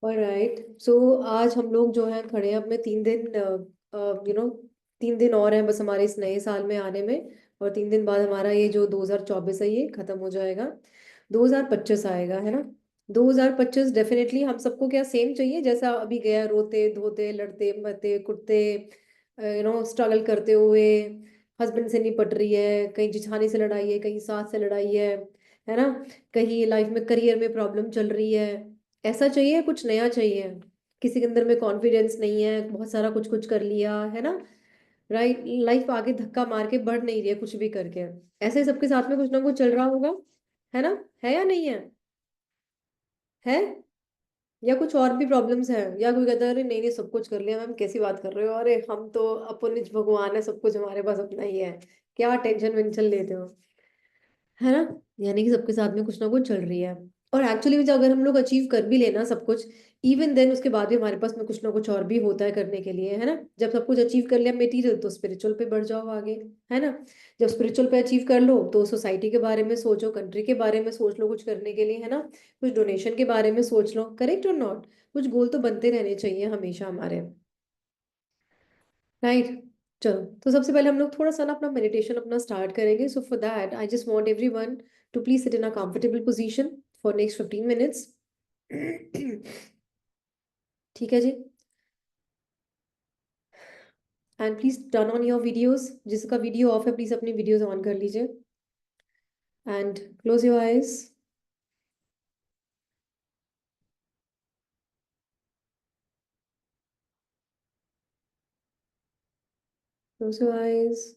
Alright, सो आज हम लोग जो है खड़े हैं अपने 3 दिन, यू नो 3 दिन और हैं बस हमारे इस नए साल में आने में। और 3 दिन बाद हमारा ये जो 2024 है ये खत्म हो जाएगा। 2025 आएगा, है ना। 2025 डेफिनेटली हम सबको क्या सेम चाहिए जैसा अभी गया, रोते धोते लड़ते मरते कुटते, स्ट्रगल करते हुए। हस्बैंड से निपट रही है, कहीं जिठानी से लड़ाई है, कहीं सास से लड़ाई है ना। कहीं लाइफ में करियर में प्रॉब्लम चल रही है। ऐसा चाहिए, कुछ नया चाहिए। किसी के अंदर में कॉन्फिडेंस नहीं है, बहुत सारा कुछ कुछ कर लिया है ना। राइट, लाइफ आगे धक्का मार के बढ़ नहीं रही है कुछ भी करके। ऐसे सबके साथ में कुछ ना कुछ चल रहा होगा, है ना। है या नहीं है? है, या कुछ और भी प्रॉब्लम्स है, या कोई कहता है अरे नहीं नहीं सब कुछ कर लिया। मैम कैसी बात कर रहे हो, अरे हम तो अपन भगवान है, सब कुछ हमारे पास अपना ही है। क्या टेंशन वेंशन लेते हो, है ना। यानी कि सबके साथ में कुछ ना कुछ चल रही है। और एक्चुअली में अगर हम लोग अचीव कर भी लेना सब कुछ, इवन देन उसके बाद भी हमारे पास में कुछ ना कुछ और भी होता है करने के लिए, है ना। जब सब कुछ अचीव कर लिया मटेरियल, तो स्पिरिचुअल पे बढ़ जाओ आगे, है ना। जब स्पिरिचुअल पे अचीव कर लो तो सोसाइटी के बारे में सोचो, कंट्री के बारे में सोच लो कुछ करने के लिए, है ना। कुछ डोनेशन के बारे में सोच लो, करेक्ट और नॉट। कुछ गोल तो बनते रहने चाहिए हमेशा हमारे, राइट। चलो, तो सबसे पहले हम लोग थोड़ा सा ना अपना मेडिटेशन अपना स्टार्ट करेंगे। So for that I just want everyone to please sit in a comfortable position for next 15 minutes. ठीक है जी। And please turn on your videos, जिसका वीडियो ऑफ है प्लीज अपनी वीडियोस ऑन कर लीजिए। And close your eyes. Close your eyes.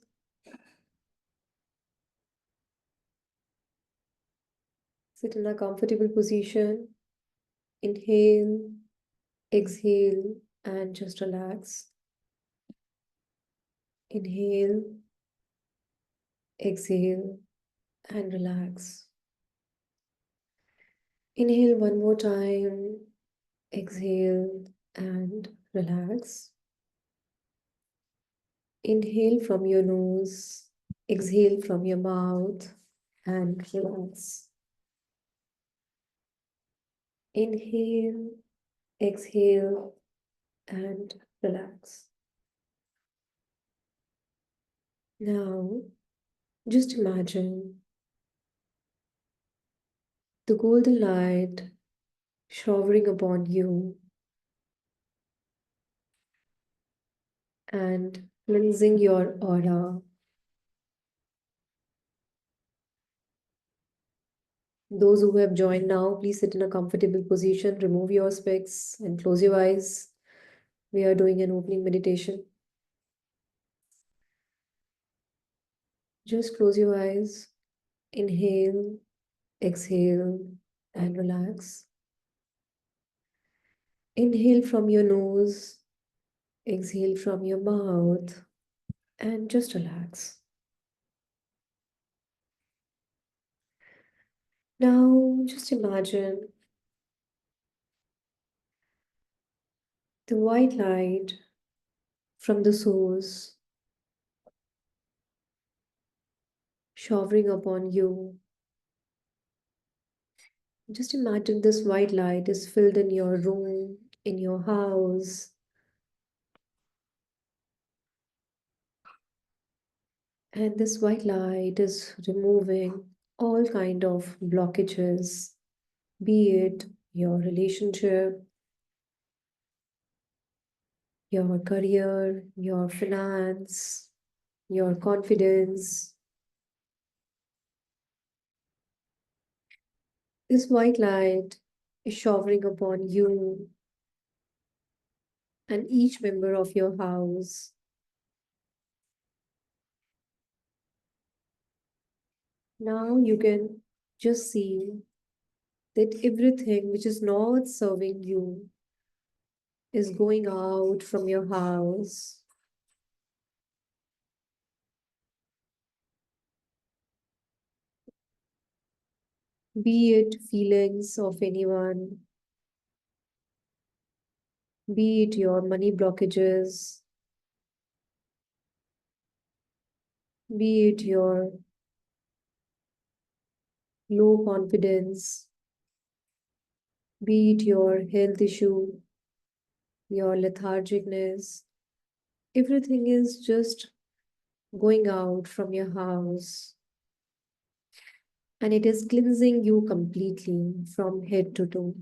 Sit in a comfortable position. Inhale, exhale, and just relax. Inhale, exhale, and relax. Inhale one more time, exhale and relax. Inhale from your nose, exhale from your mouth and relax. Inhale, exhale and relax. Now, just imagine the golden light showering upon you and cleansing your aura. Those who have joined now, please sit in a comfortable position, remove your specs, and close your eyes. We are doing an opening meditation. Just close your eyes, inhale, exhale, and relax. Inhale from your nose, exhale from your mouth, and just relax. Now, just imagine the white light from the source showering upon you. Just imagine this white light is filled in your room, in your house, and this white light is removing all kind of blockages, be it your relationship, your career, your finance, your confidence. This white light is showering upon you and each member of your house. Now you can just see that everything which is not serving you is going out from your house. Be it feelings of anyone, be it your money blockages, be it your low confidence, be it your health issue, your lethargicness, everything is just going out from your house and it is cleansing you completely from head to toe.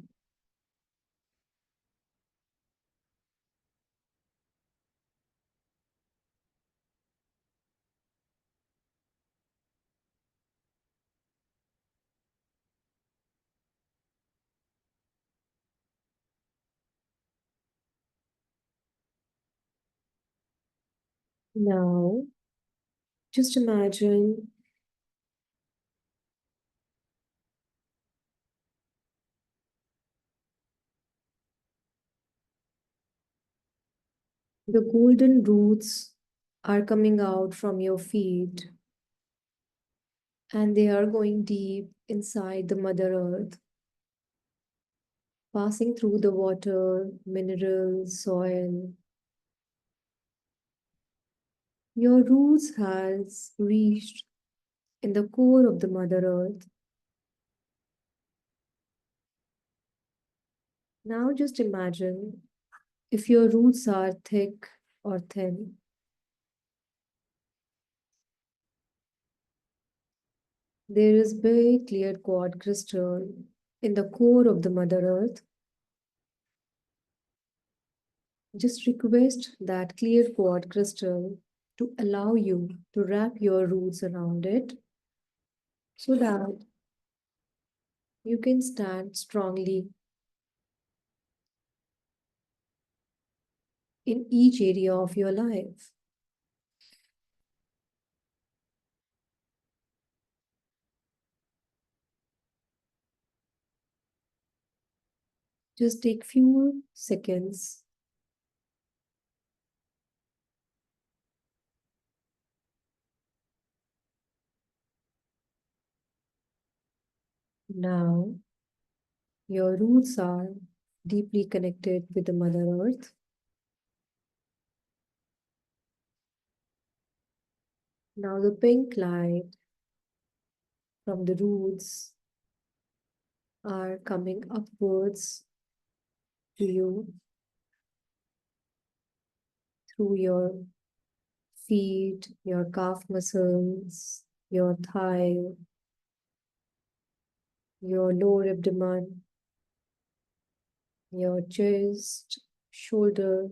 Now, just imagine the golden roots are coming out from your feet and they are going deep inside the Mother Earth, passing through the water, minerals, soil. Your roots has reached in the core of the Mother Earth. Now just imagine if your roots are thick or thin. There is big clear quartz crystal in the core of the Mother Earth. Just request that clear quartz crystal to allow you to wrap your roots around it so that you can stand strongly in each area of your life. Just take few seconds. Now, your roots are deeply connected with the Mother Earth. Now, the pink light from the roots are coming upwards to you through your feet, your calf muscles, your thigh, your lower abdomen, your chest, shoulder,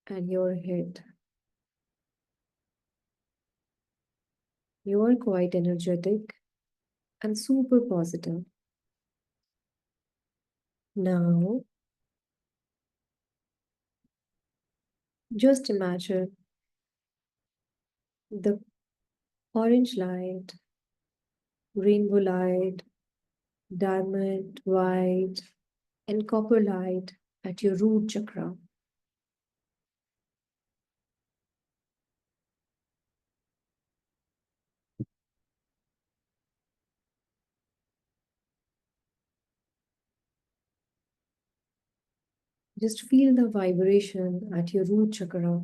and your head. You are quite energetic and super positive. Now, just imagine the orange light, rainbow light, diamond, white, and copper light at your root chakra. Just feel the vibration at your root chakra.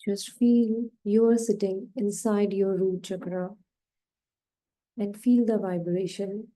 Just feel you are sitting inside your root chakra and feel the vibration.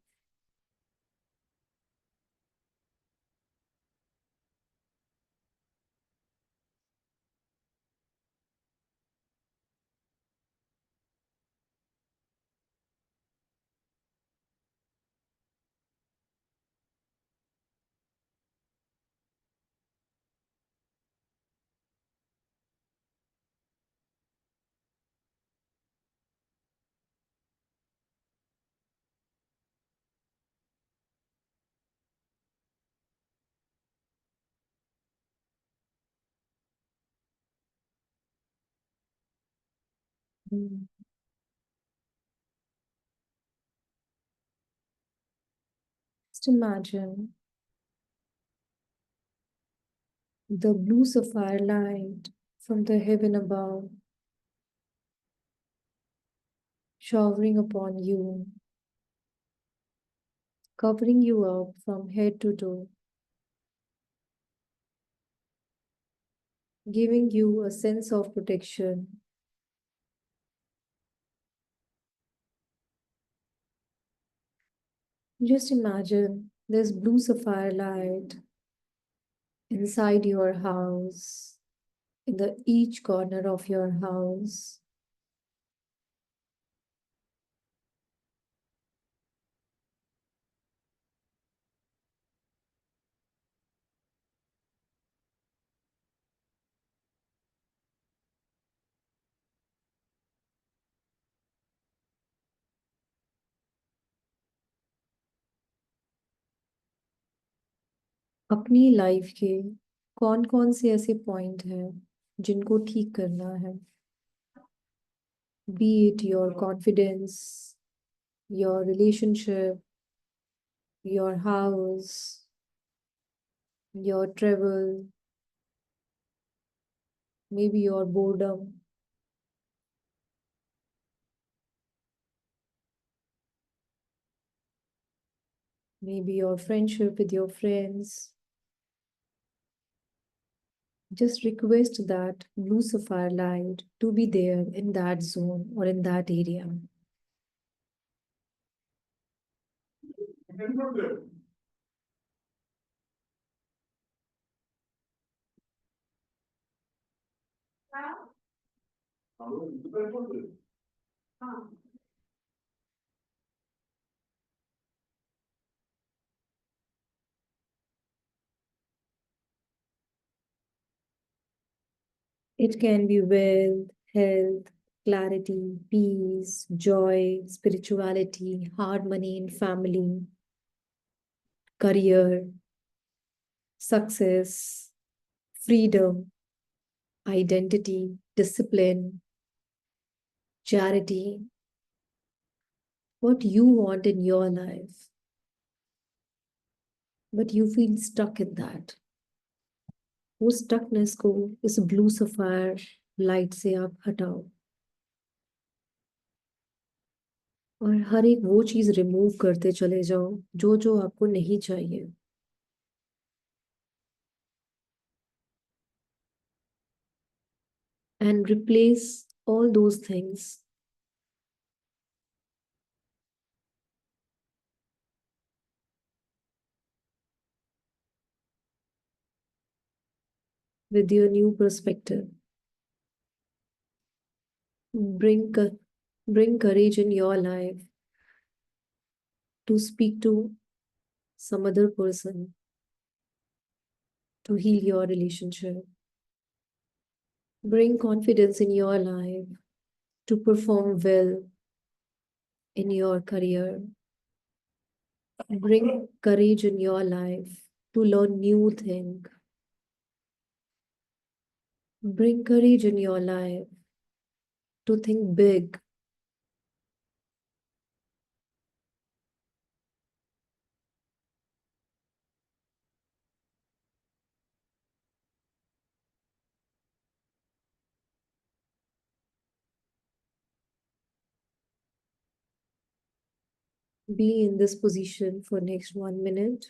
Mm. Just imagine the blue sapphire light from the heaven above showering upon you, covering you up from head to toe. giving you a sense of protection. Just imagine this blue sapphire light inside your house, in the each corner of your house. अपनी life के कौन कौन से ऐसे point हैं जिनको ठीक करना है? Be it your confidence, your relationship, your house, your travel, maybe your boredom, maybe your friendship with your friends. Just request that blue sapphire light to be there in that zone or in that area. It can be wealth, health, clarity, peace, joy, spirituality, hard money in family, career, success, freedom, identity, discipline, charity, what you want in your life, but you feel stuck in that. वो stuckness को इस blue sapphire light से आप हटाओ और हर एक वो चीज रिमूव करते चले जाओ जो जो आपको नहीं चाहिए. And replace all those things with your new perspective. Bring, bring courage in your life to speak to some other person to heal your relationship. Bring confidence in your life to perform well in your career. Bring courage in your life to learn new things. Bring courage in your life to think big. Be in this position for next 1 minute.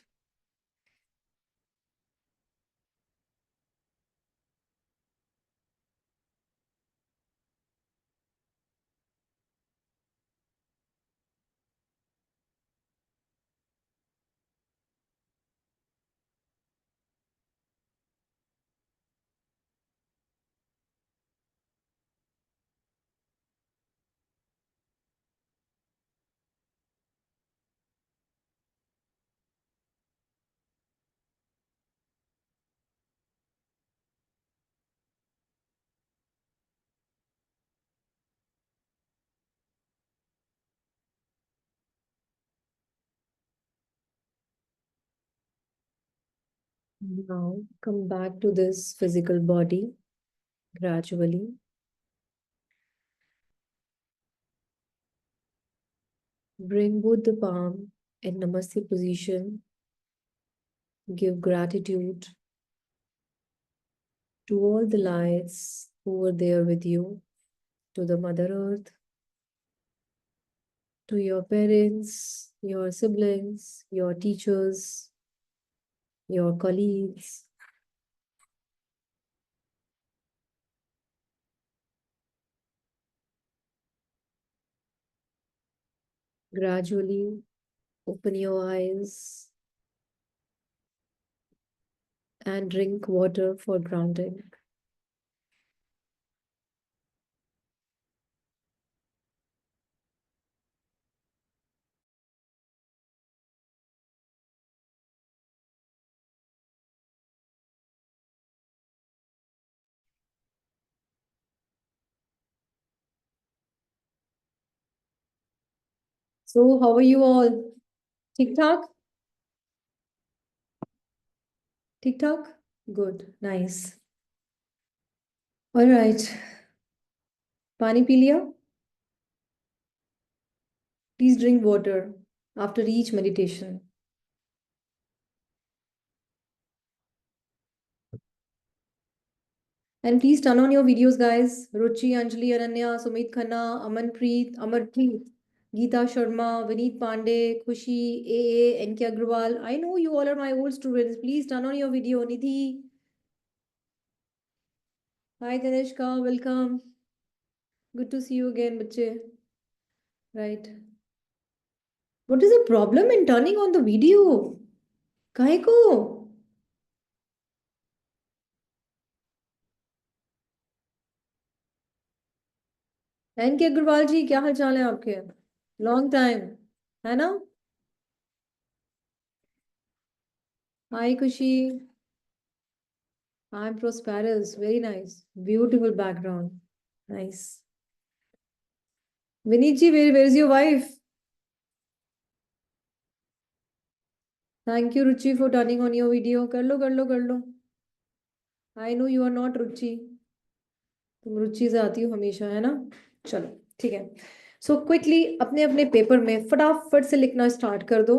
Now come back to this physical body gradually. Bring both the palm in Namaste position. Give gratitude to all the lights who were there with you, to the Mother Earth, to your parents, your siblings, your teachers, your colleagues, Gradually open your eyes and drink water for grounding. So, how are you all? ठीक ठाक? ठीक ठाक? Good, nice. All right. पानी P लिया? Please drink water after each meditation. And please turn on your videos, guys. Ruchi, Anjali, Ananya, Sumit Khanna, Amanpreet, Amarpreet, Geeta Sharma, Vineet Pandey, Khushi, AA, NK Agrawal. I know you all are my old students. Please turn on your video. Nidhi. Hi, Tanishka. Welcome. Good to see you again, bache. Right. What is the problem in turning on the video? काहे को? NK Agarwal जी, क्या हाल चाल है आपके? Long time, है ना? हाय खुशी. I'm Prosperous. Very nice. Beautiful background. Nice. Vinit ji, where is your wife? Thank you, Ruchi, for turning on your video. कर लो, कर लो, कर लो. I know you are not Ruchi. तुम रुचि से आती हो हमेशा, है ना? चलो, ठीक है. सो क्विकली अपने अपने पेपर में फटाफट से लिखना स्टार्ट कर दो.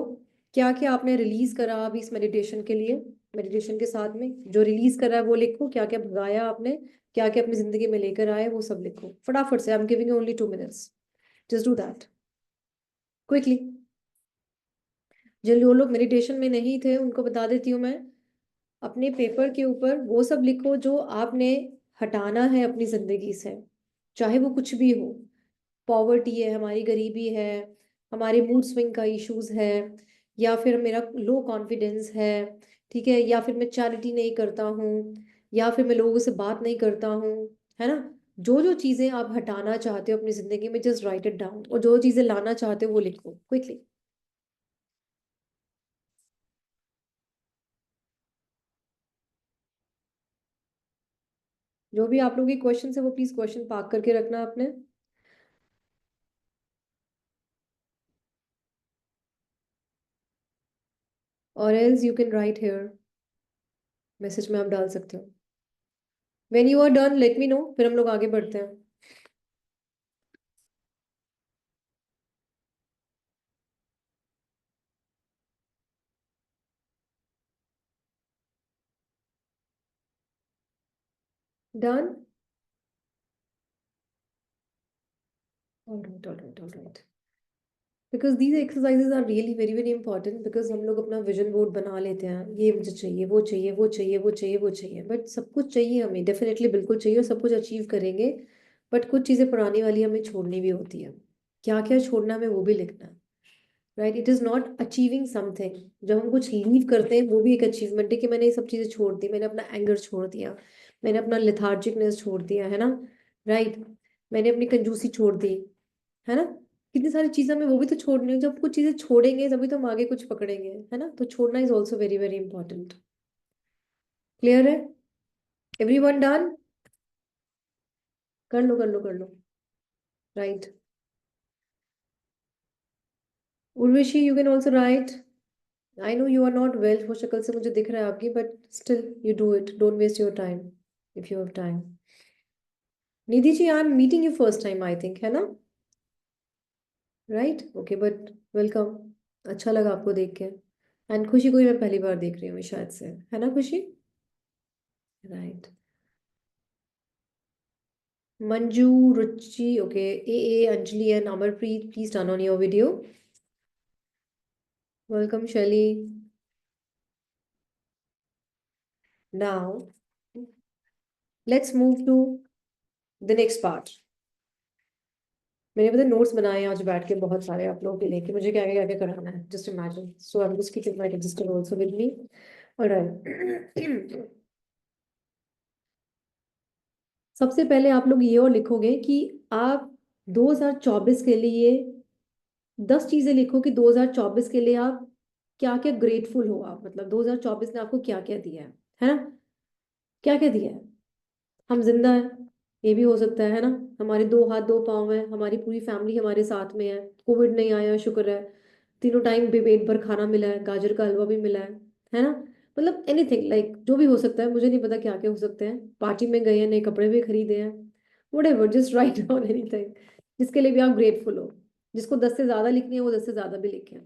क्या क्या आपने रिलीज करा अभी इस मेडिटेशन के लिए? मेडिटेशन के साथ में जो रिलीज करा है वो लिखो. क्या क्या भगाया आपने, क्या क्या अपनी जिंदगी में लेकर आए, वो सब लिखो फटाफट से. I am giving you only 2 minutes. Just do that quickly. जो लोग मेडिटेशन में नहीं थे उनको बता देती हूँ मैं. अपने पेपर के ऊपर वो सब लिखो जो आपने हटाना है अपनी जिंदगी से, चाहे वो कुछ भी हो. पॉवर्टी है, हमारी गरीबी है, हमारे मूड स्विंग का इश्यूज है, या फिर मेरा लो कॉन्फिडेंस है, ठीक है, या फिर मैं चैरिटी नहीं करता हूँ, या फिर मैं लोगों से बात नहीं करता हूँ, है ना? जो जो चीजें आप हटाना चाहते हो अपनी जिंदगी में, जस्ट राइट इट डाउन. और जो चीजें लाना चाहते हो वो लिखो क्विकली. जो भी आप लोगों की क्वेश्चन है वो प्लीज क्वेश्चन पाक करके रखना आपने. और else you can write here, message में आप डाल सकते हो. When you are done let me know, फिर हम लोग आगे बढ़ते हैं. Done. Alright, alright, alright. Because these exercises are really very very important. Because हम लोग अपना विजन बोर्ड बना लेते हैं, ये मुझे चाहिए, वो चाहिए, वो चाहिए, वो चाहिए, वो चाहिए. बट सब कुछ चाहिए हमें, डेफिनेटली बिल्कुल चाहिए, और सब कुछ अचीव करेंगे. बट कुछ चीज़ें पुरानी वाली हमें छोड़नी भी होती है. क्या क्या छोड़ना है हमें वो भी लिखना है. Right. It is not achieving something. जब हम कुछ लीव करते हैं वो भी एक अचीवमेंट है कि मैंने ये सब चीज़ें छोड़ दी, मैंने अपना एंगर छोड़ दिया, मैंने अपना लिथार्जिकनेस छोड़ दिया, है ना? राइट. मैंने अपनी कंजूसी छोड़ दी, है ना? कितनी सारी चीजें हमें वो भी तो छोड़नी है. जब कुछ चीजें छोड़ेंगे तभी तो हम आगे कुछ पकड़ेंगे, है ना? तो छोड़ना is also very very important. Clear है? Everyone done? कर लो, कर लो, कर लो. Right. Urvashi, you can also write. I know you are not well, वो शक्ल से मुझे दिख रहा है आपकी, but still you do it. Don't waste your time if you have time. Nidhi ji, I am meeting you first time I think, है ना? राइट. Okay, but welcome. अच्छा लगा आपको देख के. एंड खुशी को भी मैं पहली बार देख रही हूँ शायद से, है ना खुशी? Right. Manju, Ruchi, okay, AA, Anjali, and Amarpreet, please turn on your video. Welcome, Shelly. Now, let's move to the next part. मैंने पता नोट्स बनाए हैं आज बैठ के बहुत सारे आप लोगों के लिए कि मुझे क्या क्या कराना है, just imagine. So I am just keeping my register also with me. Alright. सबसे पहले आप लोग ये और लिखोगे कि आप 2024 के लिए 10 चीजें लिखो कि 2024 के लिए आप क्या क्या ग्रेटफुल हो। आप मतलब 2024 ने आपको क्या क्या दिया है ना? क्या क्या दिया है? हम जिंदा हैं, ये भी हो सकता है ना? हमारे दो हाथ दो पाँव हैं, हमारी पूरी फैमिली हमारे साथ में है, कोविड नहीं आया, शुक्र है। तीनों टाइम पेट भर खाना मिला है, गाजर का हलवा भी मिला है ना? मतलब एनीथिंग लाइक जो भी हो सकता है, मुझे नहीं पता क्या क्या हो सकते हैं। पार्टी में गए हैं, नए कपड़े भी खरीदे हैं, what just write down anything जिसके लिए भी आप ग्रेटफुल हो। जिसको 10 से ज्यादा लिखनी है वो 10 से ज्यादा भी लिखे।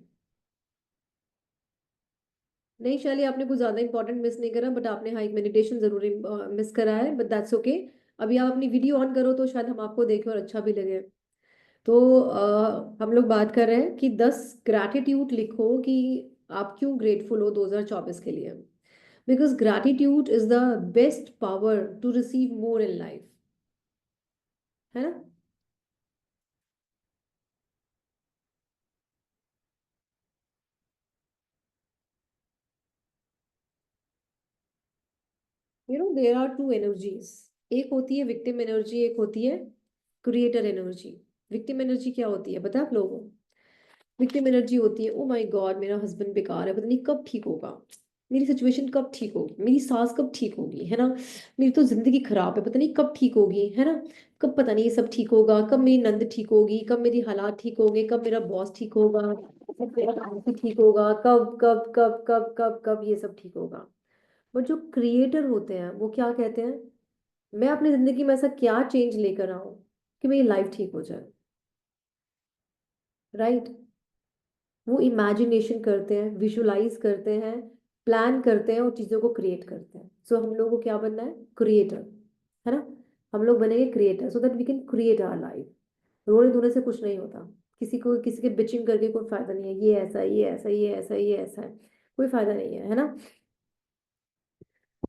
नहीं शैली, आपने कुछ ज्यादा इंपॉर्टेंट मिस नहीं करा, बट आपने हाँ एक मेडिटेशन जरूर मिस करा है, बट दैट्स ओके। अभी आप अपनी वीडियो ऑन करो तो शायद हम आपको देखें और अच्छा भी लगे। तो हम लोग बात कर रहे हैं कि 10 ग्रैटिट्यूड लिखो कि आप क्यों ग्रेटफुल हो 2024 के लिए। Because gratitude is the best power to receive more in life, है ना? There are two energies. एक होती है विक्टिम एनर्जी, एक होती है क्रिएटर एनर्जी। विक्टिम एनर्जी क्या होती है पता है आप लोगों को? विक्टिम एनर्जी होती है, ओ माय गॉड मेरा हस्बैंड बेकार है, पता नहीं कब ठीक होगा, मेरी सिचुएशन कब ठीक होगी, मेरी सास कब ठीक होगी, है ना? मेरी तो जिंदगी खराब है, पता नहीं कब ठीक होगी, है ना? कब पता नहीं ये सब ठीक होगा, कब मेरी नंद ठीक होगी, कब मेरी हालात ठीक होंगे, कब मेरा बॉस ठीक होगा, कब मेरा काम ठीक होगा, कब कब कब कब कब कब ये सब ठीक होगा। बट जो क्रिएटर होते हैं वो क्या कहते हैं? मैं अपनी जिंदगी में ऐसा क्या चेंज लेकर आऊं कि मेरी लाइफ ठीक हो जाए। राइट? वो इमेजिनेशन करते हैं, विजुलाइज करते हैं, प्लान करते हैं और चीज़ों को क्रिएट करते हैं। सो हम लोगों को क्या बनना है? क्रिएटर, है ना? हम लोग बनेंगे creator so that we can create our life. रोने धोने से कुछ नहीं होता। किसी को किसी के बिचिंग करके कोई फायदा नहीं है, ये ऐसा है, ये ऐसा है, ये ऐसा है, ये ऐसा है, कोई फायदा नहीं है, है ना?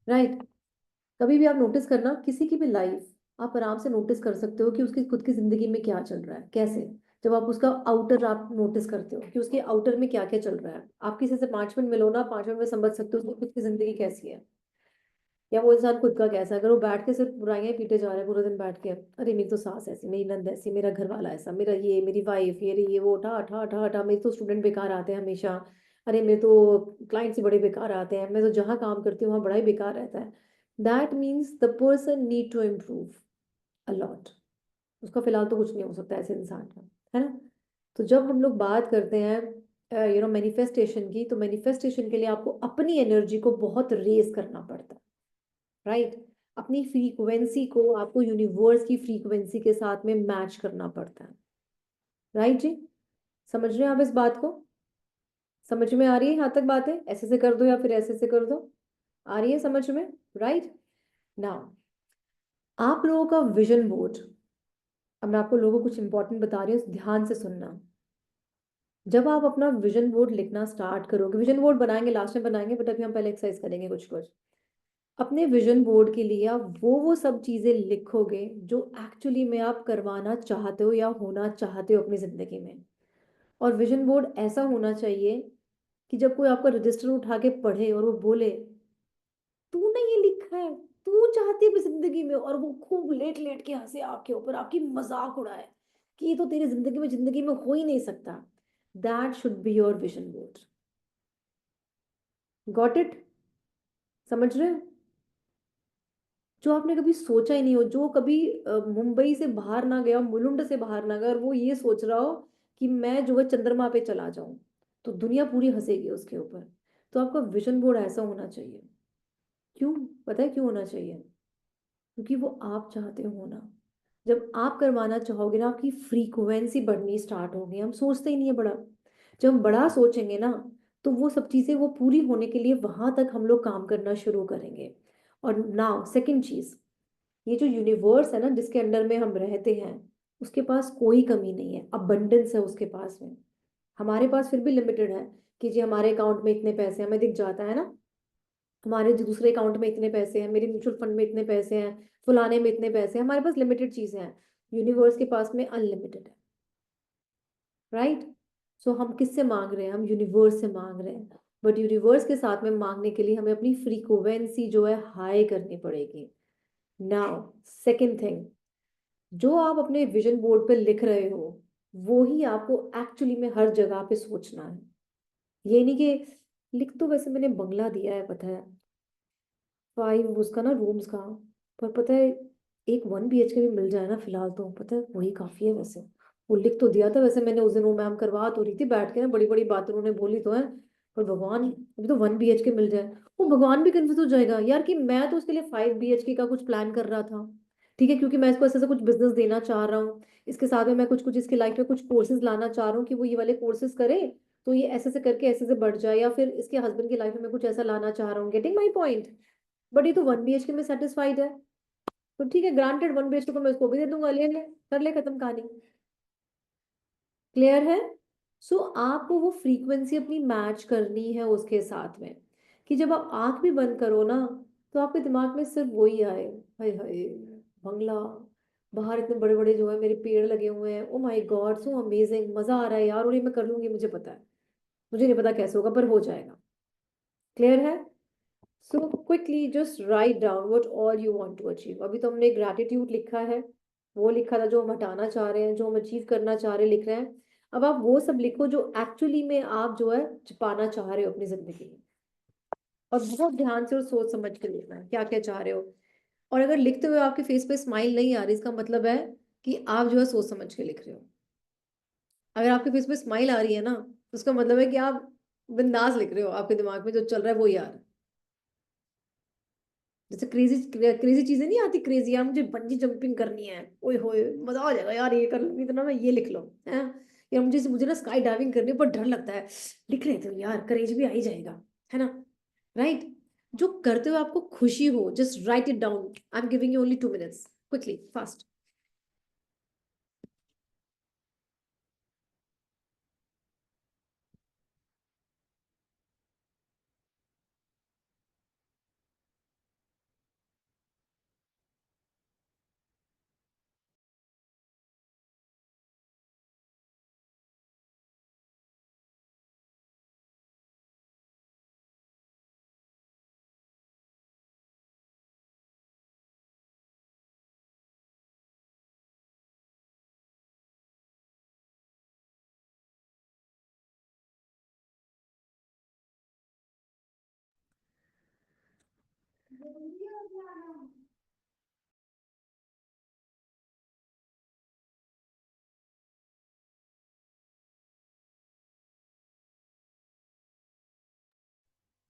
राइट? कभी भी आप नोटिस करना किसी की भी लाइफ, आप आराम से नोटिस कर सकते हो कि उसकी खुद की जिंदगी में क्या चल रहा है, कैसे। जब आप उसका आउटर आप नोटिस करते हो कि उसके आउटर में क्या क्या चल रहा है, आप किसी से 5 मिनट मिलो ना, 5 मिनट में समझ सकते हो उसकी खुद की जिंदगी कैसी है, या वो इंसान खुद का कैसा है। अगर वो बैठ के सिर्फ बुराइयां पीटे जा रहा है पूरे दिन बैठ के, अरे मेरी तो सास ऐसी, मेरी नंद ऐसी, मेरा घर वाला ऐसा, मेरा ये, मेरी वाइफ ये वो, उठा उठा उठा उठा, मेरे तो स्टूडेंट बेकार आते हैं हमेशा, अरे मेरे तो क्लाइंट्स ही बड़े बेकार आते हैं, मैं तो जहाँ काम करती हूँ वहाँ बड़ा ही बेकार रहता है। That means the person need to improve a lot. उसका फिलहाल तो कुछ नहीं हो सकता ऐसे इंसान का, है ना? तो जब हम लोग बात करते हैं मैनिफेस्टेशन की, तो मैनिफेस्टेशन के लिए आपको अपनी एनर्जी को बहुत रेज करना पड़ता है। राइट? अपनी फ्रीक्वेंसी को आपको यूनिवर्स की फ्रीक्वेंसी के साथ में मैच करना पड़ता है। राइट जी? समझ रहे हैं आप इस बात को? समझ में आ रही है यहाँ तक बातें? ऐसे से कर दो या फिर ऐसे से कर दो। आ रही है समझ में? राइट? नाउ आप लोगों का विजन बोर्ड, अब मैं आपको लोगों को कुछ इंपॉर्टेंट बता रही हूँ, ध्यान से सुनना। जब आप अपना विजन बोर्ड लिखना स्टार्ट करोगे, विजन बोर्ड बनाएंगे लास्ट में बनाएंगे, बट अभी हम पहले एक्सरसाइज करेंगे कुछ कुछ। अपने विजन बोर्ड के लिए आप वो सब चीजें लिखोगे जो एक्चुअली में आप करवाना चाहते हो या होना चाहते हो अपनी जिंदगी में। और विजन बोर्ड ऐसा होना चाहिए कि जब कोई आपका रजिस्टर उठा के पढ़े और वो बोले तूने ये लिखा है, तू चाहती है अपनी जिंदगी में, और वो खूब लेट लेट के हंसे आपके ऊपर, आपकी मजाक उड़ाए कि ये तो तेरी जिंदगी में हो ही नहीं सकता। That should be your vision board. Got it? समझ रहे हो? जो आपने कभी सोचा ही नहीं हो, जो कभी मुंबई से बाहर ना गया, मुलुंड से बाहर ना गया, और वो ये सोच रहा हो कि मैं जो है चंद्रमा पे चला जाऊं, तो दुनिया पूरी हंसेगी उसके ऊपर। तो आपका विजन बोर्ड ऐसा होना चाहिए। क्यों? पता है क्यों होना चाहिए? क्योंकि वो आप चाहते हो ना। जब आप करवाना चाहोगे ना, आपकी फ्रीक्वेंसी बढ़नी स्टार्ट होगी। हम सोचते ही नहीं है बड़ा। जब हम बड़ा सोचेंगे ना, तो वो सब चीजें वो पूरी होने के लिए वहां तक हम लोग काम करना शुरू करेंगे। और नाउ सेकंड चीज, ये जो यूनिवर्स है ना जिसके अंडर में हम रहते हैं, उसके पास कोई कमी नहीं है, अबंडेंस है उसके पास में। हमारे पास फिर भी लिमिटेड है कि जी हमारे अकाउंट में इतने पैसे हमें दिख जाता है ना, हमारे जो दूसरे अकाउंट में इतने पैसे हैं, मेरे म्यूचुअल फंड में इतने पैसे हैं, फुलाने में इतने पैसे हैं, हमारे पास लिमिटेड चीजें हैं। यूनिवर्स के पास में अनलिमिटेड है। राइट। सो हम किससे मांग रहे हैं? हम यूनिवर्स से मांग रहे हैं। बट यूनिवर्स के साथ में मांगने के लिए हमें अपनी फ्रीक्वेंसी जो है हाई करनी पड़ेगी। नाउ सेकंड थिंग, जो आप अपने विजन बोर्ड पे लिख रहे हो वो ही आपको एक्चुअली में हर जगह पे सोचना है। ये नहीं कि लिख तो वैसे मैंने बंगला दिया है पता है, 5 उसका ना रूम्स का, पर पता है एक 1 BHK भी मिल जाए ना फिलहाल तो पता है वही काफी है वैसे। वो लिख तो दिया था वैसे मैंने उस दिन, वो मैम करवा तो रही थी बैठ के ना, बड़ी बड़ी बातें उन्होंने बोली तो है, पर भगवान अभी तो 1 BHK मिल जाए। वो भगवान भी कंफ्यूज हो जाएगा यार कि मैं तो उसके लिए 5 BHK का कुछ प्लान कर रहा था। ठीक है, क्योंकि मैं इसको ऐसे ऐसे कुछ बिजनेस देना चाह रहा हूँ, इसके साथ में मैं कुछ कुछ इसके लाइफ में कुछ कोर्सेज लाना चाह रहा हूँ कि वो ये वाले कोर्सेज करे, तो ये ऐसे ऐसे करके ऐसे से बढ़ जाए, या फिर इसके हस्बैंड की लाइफ में मैं कुछ ऐसा लाना चाह रहा हूँ। Getting my point? बट ये तो 1 BHK में सेटिस्फाइड है, तो ठीक है ग्रांटेड 1 BHK को मैं उसको भी दे दूंगा, ले ले, कर ले खत्म कहानी। क्लियर है? सो आपको वो फ्रीक्वेंसी अपनी मैच करनी है उसके साथ में, कि जब आप आंख भी बंद करो ना तो आपके दिमाग में सिर्फ वही आए, हाय हाय बंगला, बाहर इतने बड़े बड़े जो है मेरे पेड़ लगे हुए हैं, ओ माय गॉड सो अमेजिंग, मजा आ रहा है यार, और ये मैं कर लूंगी, मुझे पता है, मुझे नहीं पता कैसे होगा पर हो जाएगा। क्लियर है? So quickly just write down what all you want to achieve. अभी तो हमने ग्रैटिट्यूड लिखा है, वो लिखा था जो हम हटाना चाह रहे हैं, जो हम अचीव करना चाह रहे हैं, लिख रहे हैं। अब आप वो सब लिखो जो एक्चुअली में आप जो है पाना चाह रहे हो अपनी जिंदगी में, और बहुत ध्यान से और सोच समझ के लिखना है क्या क्या चाह रहे हो। और अगर लिखते हुए आपके फेस पे स्माइल नहीं आ रही, इसका मतलब है कि आप जो है सोच समझ के लिख रहे हो। अगर आपके फेस पे स्माइल आ रही है ना, तो उसका मतलब है कि आप बिंदास लिख रहे हो, आपके दिमाग में जो चल रहा है वो यार, जैसे क्रेजी क्रेजी चीजें नहीं आती, क्रेजी यार मुझे बंजी जंपिंग करनी है, ओए होए मजा आ जाएगा यार, ये कर लूंगी तो ना मैं ये लिख लो है, यार मुझे मुझे ना स्काई डाइविंग करनी है पर डर लगता है, लिख लेते हो यार, करेज भी आ ही जाएगा, है ना? राइट। जो करते हुए आपको खुशी हो, just right it down. I am giving you only 2 minutes, quickly fast.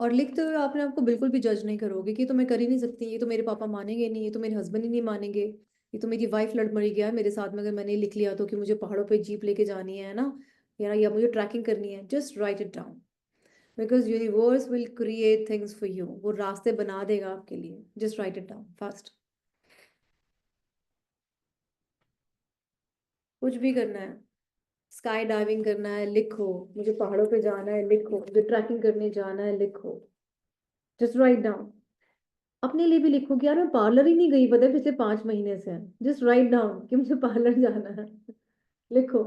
और लिखते हुए आपने आपको बिल्कुल भी जज नहीं करोगे कि ये तो मैं कर ही नहीं सकती, ये तो मेरे पापा मानेंगे नहीं, ये तो मेरे हस्बैंड ही नहीं मानेंगे, ये तो मेरी वाइफ लड़ मरी गया है मेरे साथ में अगर मैंने लिख लिया तो, कि मुझे पहाड़ों पे जीप लेके जानी है ना, या मुझे ट्रैकिंग करनी है। Just right it down, because universe will create things for you, वो रास्ते बना देगा आपके लिए। Just right it down fast. कुछ भी करना है, स्काई डाइविंग करना है लिखो, मुझे पहाड़ों पे जाना है लिखो, मुझे ट्रैकिंग करने जाना है लिखो। Just write down. अपने लिए भी लिखो कि यार मैं पार्लर ही नहीं गई पता है पिछले 5 महीने से। जस्ट राइट डाउन कि मुझे पार्लर जाना है, लिखो।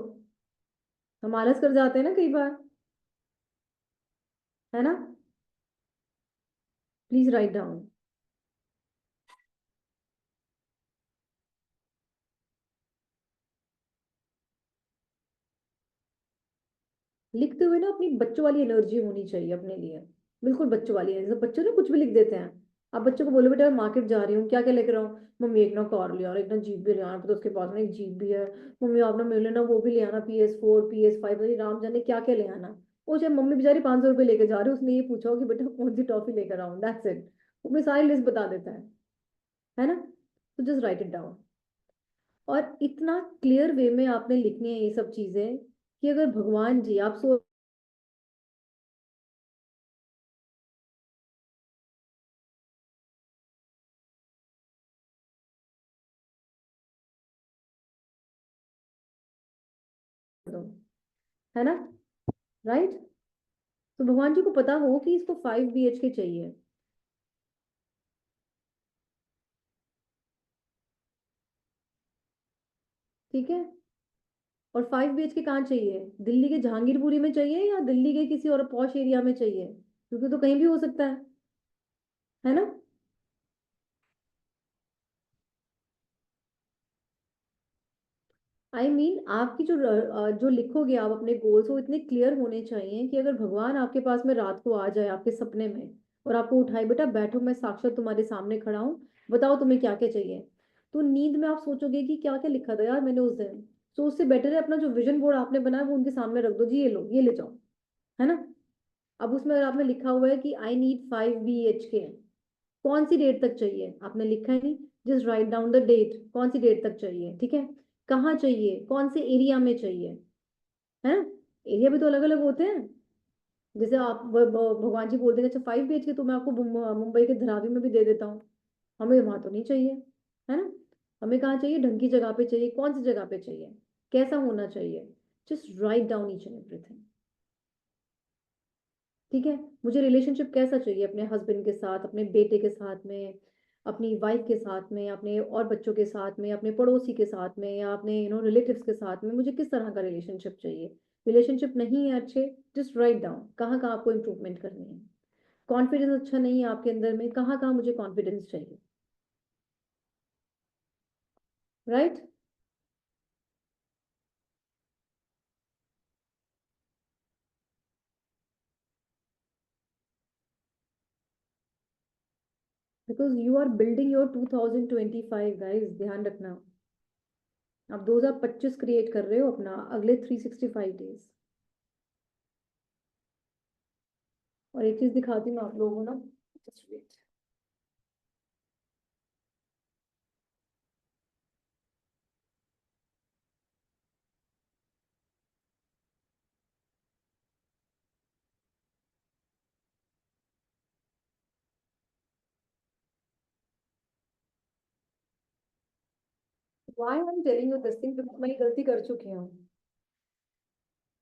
हम आलस कर जाते हैं ना कई बार, है ना? Please write down. लिखते हुए ना अपनी बच्चों वाली एनर्जी होनी चाहिए अपने लिए, बिल्कुल बच्चों वाली है, जैसे बच्चे ना कुछ भी लिख देते हैं। आप बच्चों को बोलो बेटा मैं मार्केट जा रही हूँ, क्या क्या लेकर रहा हूँ? मम्मी एक ना कार ले आ, एक ना जीप भी ले आना, तो उसके पास ना एक जीप भी है। मम्मी आप ना मेरे लिए ना वो भी ले आना, PS4 PS5, अरे राम जाने क्या क्या ले आना। वो चाहे मम्मी बेचारी 500 रुपये लेके जा रही है, उसने ये पूछा हो कि बेटा कौन सी टॉफी लेकर आऊँ, दैट्स इट। वो अपनी सारी लिस्ट बता देता है ना? तो जस्ट राइट इट डाउन। और इतना क्लियर वे में आपने लिखनी है ये सब चीजें, कि अगर भगवान जी आप सोच दो, है ना? राइट। तो भगवान जी को पता हो कि इसको 5 BHK चाहिए। ठीक है। और 5 BHK कहाँ चाहिए? दिल्ली के जहांगीरपुरी में चाहिए या दिल्ली के किसी और पॉश एरिया में चाहिए? क्योंकि तो कहीं भी हो सकता है ना? आई मीन आपकी जो लिखोगे आप अपने गोल्स वो इतने क्लियर होने चाहिए कि अगर भगवान आपके पास में रात को आ जाए आपके सपने में और आपको उठाए, बेटा बैठो मैं साक्षात तुम्हारे सामने खड़ा हूँ, बताओ तुम्हें क्या क्या चाहिए, तो नींद में आप सोचोगे कि क्या क्या लिखा था यार मैंने उस दिन। तो उससे बेटर है अपना जो विजन बोर्ड आपने बनाया वो उनके सामने रख दो, जी ये लो ये ले जाओ, है ना? अब उसमें अगर आपने लिखा हुआ है कि आई नीड 5 BHK, कौन सी डेट तक चाहिए आपने लिखा ही नहीं, just write down the date, कौन सी डेट तक चाहिए, ठीक है? कहाँ चाहिए, कौन से एरिया में चाहिए, है ना? एरिया भी तो अलग अलग होते हैं। जैसे आप भगवान जी बोल देंगे अच्छा 5 BHK तो मैं आपको मुंबई के धारावी में भी दे देता हूँ, हमें वहां तो नहीं चाहिए, है ना? हमें कहाँ चाहिए, ढंग की जगह पे चाहिए, कौन सी जगह पे चाहिए, कैसा होना चाहिए, just write down each and everything, ठीक है? मुझे रिलेशनशिप कैसा चाहिए अपने हस्बैंड के साथ, अपने बेटे के साथ में, अपनी वाइफ के साथ में, अपने और बच्चों के साथ में, अपने पड़ोसी के साथ में, या अपने रिलेटिव्स के साथ में, मुझे किस तरह का रिलेशनशिप चाहिए? रिलेशनशिप नहीं है अच्छे, जस्ट राइट डाउन कहाँ कहाँ आपको इंप्रूवमेंट करनी है। कॉन्फिडेंस अच्छा नहीं है आपके अंदर में, कहाँ कहाँ मुझे कॉन्फिडेंस चाहिए, right? Because you are building your 2025 guys, ध्यान रखना। आप 2025 क्रिएट कर रहे हो अपना, अगले 365 डेज। और एक चीज दिखाती हूँ आप लोगों को ना, just wait. Why I am telling you this thing, because मैं ये गलती कर चुकी हूँ।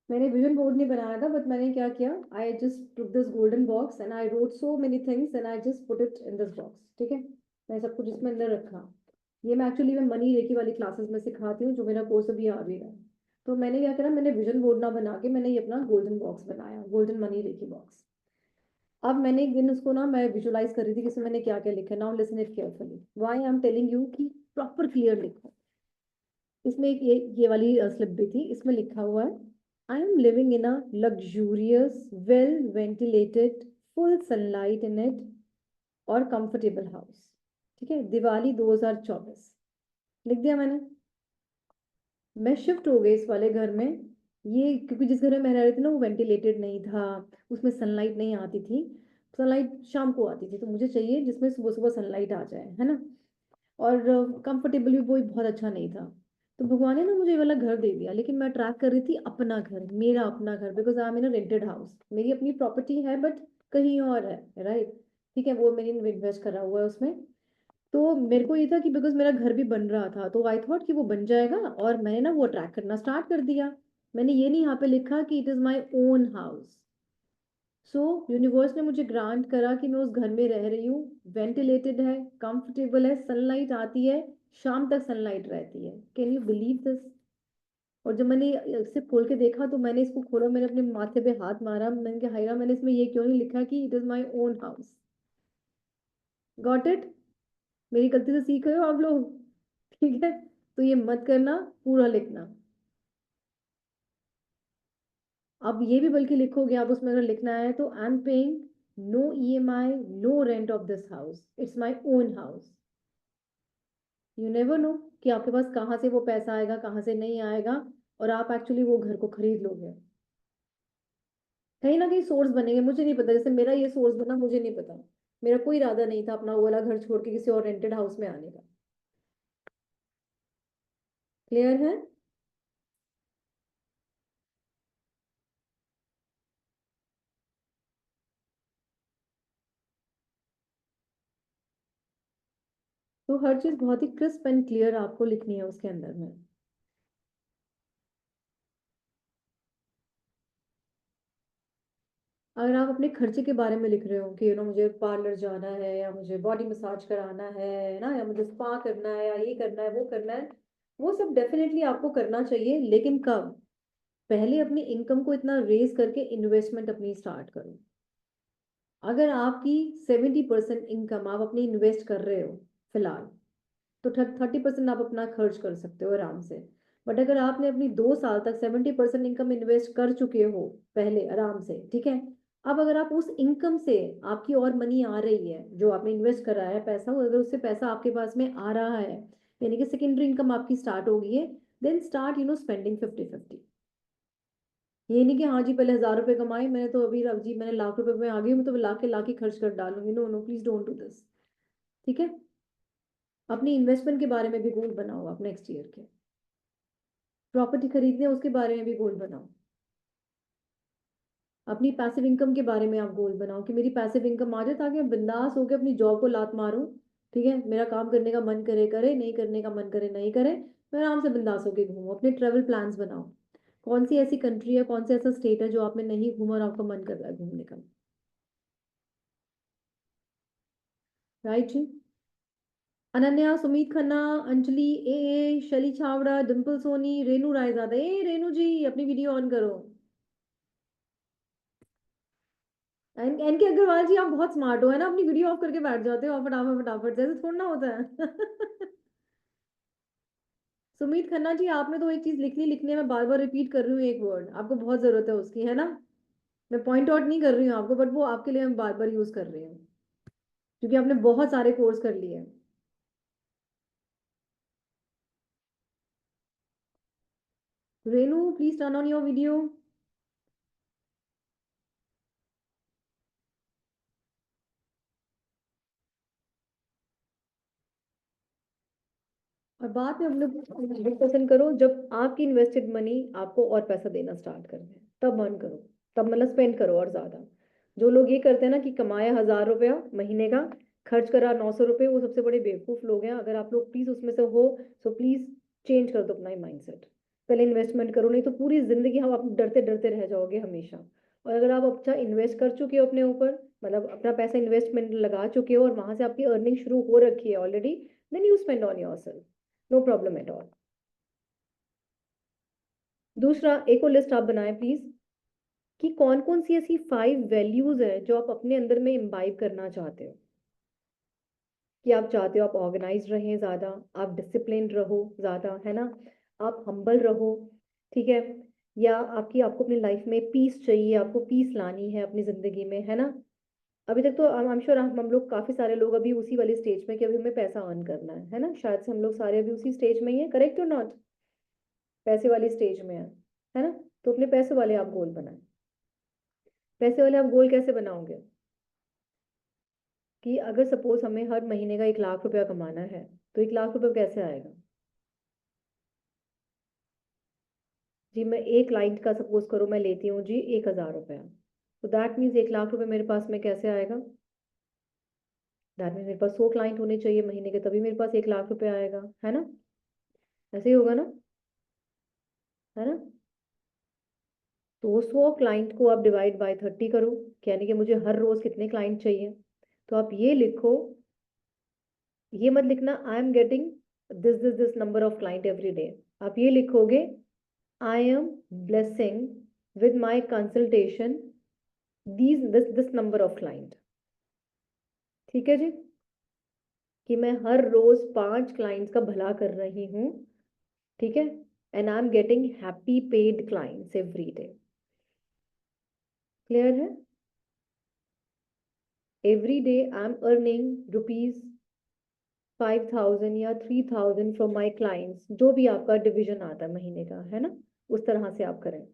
मैंने विजन बोर्ड नहीं बनाया था, बट मैंने क्या किया, I just took this golden box and I wrote so many things and I just put it in this box, ठीक है? मैं सब कुछ इसमें अंदर रखा। ये मैं एक्चुअली मैं मनी रेकी वाली क्लासेस में सिखाती हूँ, जो मेरा कोर्स अभी आ भी रहा है। तो मैंने क्या करा, मैंने विजन बोर्ड ना बना के मैंने ये अपना गोल्डन बॉक्स बनाया, गोल्डन मनी रेकी बॉक्स। अब मैंने एक दिन उसको ना मैं विजुलाइज कर रही थी कि इसमें मैंने क्या क्या लिखा है। Now listen it carefully, why I am telling you कि प्रॉपर क्लियर लिखो। इसमें एक ये वाली स्लिप भी थी, इसमें लिखा हुआ है I am living in a luxurious well ventilated full sunlight in it और कंफर्टेबल हाउस, ठीक है? दिवाली 2024 लिख दिया मैंने। मैं शिफ्ट हो गई इस वाले घर में, ये क्योंकि जिस घर में मैं रह रही थी ना वो वेंटिलेटेड नहीं था, उसमें सनलाइट नहीं आती थी, सनलाइट शाम को आती थी, तो मुझे चाहिए जिसमें सुबह सुबह सनलाइट आ जाए, है ना? और कंफर्टेबल भी वो बहुत अच्छा नहीं था। तो भगवान ने ना मुझे ये वाला घर दे दिया, लेकिन मैं ट्रैक कर रही थी अपना घर, मेरा अपना घर, because I am in rented house, मेरी अपनी प्रॉपर्टी है बट कहीं और है, राइट? ठीक है, वो मैंने इन्वेस्ट करा हुआ है उसमें। तो मेरे को ये था कि बिकॉज मेरा घर भी बन रहा था तो आई थॉट कि वो बन जाएगा, और मैंने ना वो ट्रैक करना स्टार्ट कर दिया। मैंने ये नहीं यहाँ पे लिखा कि it is my own house. So universe ने मुझे ग्रांट करा कि मैं उस घर में रह रही हूँ, वेंटिलेटेड है, कंफर्टेबल है, सनलाइट आती है, शाम तक सनलाइट रहती है। Can you believe this? और जब मैंने इसे खोल के देखा तो मैंने इसको खोला, मैंने अपने माथे पे हाथ मारा, मैंने कहा हायरा मैंने इसमें ये क्यों नहीं लिखा कि it is my own house. Got it? मेरी गलती से सीख रहे हो आप लोग? ठीक है, तो ये मत करना, पूरा लिखना। अब ये भी बल्कि लिखोगे आप उसमें, अगर लिखना है तो I am paying no EMI, no rent of this house, it's my own house. You never know कि आपके पास कहाँ से वो पैसा आएगा, कहाँ से नहीं आएगा, और आप एक्चुअली वो घर को खरीद लोगे। कहीं ना कहीं सोर्स बनेंगे, मुझे नहीं पता, जैसे मेरा ये सोर्स बना मुझे नहीं पता। मेरा कोई इरादा नहीं था अपना वो वाला घर छोड़ के किसी और रेंटेड हाउस में आने का। क्लियर है? तो हर चीज बहुत ही क्रिस्प एंड क्लियर आपको लिखनी है उसके अंदर में। अगर आप अपने खर्चे के बारे में लिख रहे हो कि मुझे पार्लर जाना है, या मुझे बॉडी मसाज कराना है ना, या मुझे स्पा करना है, या ये करना है वो करना है, वो सब डेफिनेटली आपको करना चाहिए, लेकिन कब? पहले अपनी इनकम को इतना रेज करके इन्वेस्टमेंट अपनी स्टार्ट करो। अगर आपकी 70% इनकम आप अपनी इन्वेस्ट कर रहे हो फिलहाल, तो 30% आप अपना खर्च कर सकते हो आराम से। बट अगर आपने अपनी 2 साल तक 70% इनकम इन्वेस्ट कर चुके हो पहले आराम से, ठीक है, अब अगर आप उस इनकम से, आपकी और मनी आ रही है जो आपने इन्वेस्ट करा है पैसा, अगर उससे पैसा आपके पास में आ रहा है, यानी कि सेकेंडरी इनकम आपकी स्टार्ट हो गई है, देन स्टार्ट स्पेंडिंग 50-50। ये नहीं कि हाँ जी पहले 1,000 रुपए कमाए मैंने तो अभी अब जी मैंने लाख रुपए में आ गई हूँ, मैं तो लाख के खर्च कर डालूंगी। No no, please don't do this. ठीक है? अपनी इन्वेस्टमेंट के बारे में भी गोल बनाओ आप नेक्स्ट ईयर के। प्रॉपर्टी खरीदने उसके बारे में भी गोल बनाओ। अपनी पैसिव इनकम के बारे में आप गोल बनाओ कि मेरी पैसिव इनकम आ जाए, ताकि मैं बिंदास होकर अपनी जॉब को लात मारूं। ठीक है, मेरा काम करने का मन करे करे, नहीं करने का मन करे नहीं करे, मैं आराम से बिंदास होकर घूमूं। अपने ट्रेवल प्लान्स बनाओ। कौन सी ऐसी कंट्री है, कौन सा ऐसा स्टेट है जो आपने नहीं घूमा और आपका मन कर रहा है घूमने का? राइट जी। अनन्या, सुमीत खन्ना, अंजलि, शैली छावड़ा, डिम्पल सोनी, रेनू रायजादा। रेनू जी, अपनी वीडियो ऑन करो। एन के अग्रवाल जी, आप बहुत स्मार्ट हो, है ना? अपनी वीडियो ऑफ करके बैठ जाते हो फटाफट फटाफट, जैसे थोड़ा ना होता है। सुमीत खन्ना जी, आपने तो एक चीज लिखनी लिखनी है, मैं बार बार रिपीट कर रही हूँ एक वर्ड, आपको बहुत जरूरत है उसकी, है ना? मैं पॉइंट आउट नहीं कर रही हूँ आपको, बट वो आपके लिए मैं बार बार यूज कर रही हूँ, क्योंकि आपने बहुत सारे कोर्स कर लिए हैं। Renu, please turn on your video. और बाद में हम लोग डिस्कशन करो जब आपकी इन्वेस्टेड मनी आपको और पैसा देना स्टार्ट कर दे, तब अर्न करो, तब मतलब स्पेंड करो और ज्यादा। जो लोग ये करते हैं ना कि कमाया 1,000 रुपया महीने का, खर्च करा 900 रुपये, वो सबसे बड़े बेवकूफ लोग हैं। अगर आप लोग प्लीज उसमें से हो, तो प्लीज चेंज कर दो अपना माइंडसेट। पहले इन्वेस्टमेंट करो, नहीं तो पूरी जिंदगी हम आप डरते डरते रह जाओगे हमेशा। और अगर आप अच्छा इन्वेस्ट कर चुके हो अपने ऊपर, मतलब अपना पैसा इन्वेस्टमेंट लगा चुके हो और वहां से आपकी अर्निंग शुरू हो रखी है already, then you spend on yourself, no problem at all. दूसरा, एक और लिस्ट आप बनाएं प्लीज, कि कौन कौन सी ऐसी 5 वैल्यूज है जो आप अपने अंदर में इम्बाइब करना चाहते हो। कि आप चाहते हो आप ऑर्गेनाइज रहें ज्यादा, आप डिसिप्लिन रहो ज्यादा, है ना? आप हम्बल रहो, ठीक है? या आपकी आपको अपनी लाइफ में पीस चाहिए, आपको पीस लानी है अपनी जिंदगी में, है ना? अभी तक तो आई एम श्योर हम लोग काफी सारे लोग अभी उसी वाली स्टेज में कि अभी हमें पैसा अर्न करना है ना? शायद से हम लोग सारे अभी उसी स्टेज में ही है, करेक्ट और नॉट? पैसे वाली स्टेज में है ना? तो अपने पैसे वाले आप गोल बनाएं। पैसे वाले आप गोल कैसे बनाओगे? कि अगर सपोज हमें हर महीने का 1 लाख रुपया कमाना है, तो 1 लाख रुपया कैसे आएगा? जी मैं एक क्लाइंट का सपोज करो मैं लेती हूँ जी 1,000 रुपया, तो दैट मीन्स 1 लाख रुपए मेरे पास में कैसे आएगा? दैट मीन्स मेरे पास 100 क्लाइंट होने चाहिए महीने के, तभी मेरे पास 1 लाख रुपया आएगा, है ना? ऐसे ही होगा ना? है ना? तो 100 क्लाइंट को आप डिवाइड बाय 30 करो, यानी कि मुझे हर रोज कितने क्लाइंट चाहिए। तो आप ये लिखो, ये मत लिखना आई am getting this number of client every day. आप ये लिखोगे, I am blessing with my consultation this number of client. ठीक है जी? कि मैं हर रोज 5 क्लाइंट्स का भला कर रही हूँ, ठीक है? And I am getting happy paid clients every day. Clear है? Every day I am earning rupees 5,000 या 3,000 फ्रॉम माई क्लाइंट्स, जो भी आपका डिवीजन आता है महीने का, है ना? उस तरह से आप करें।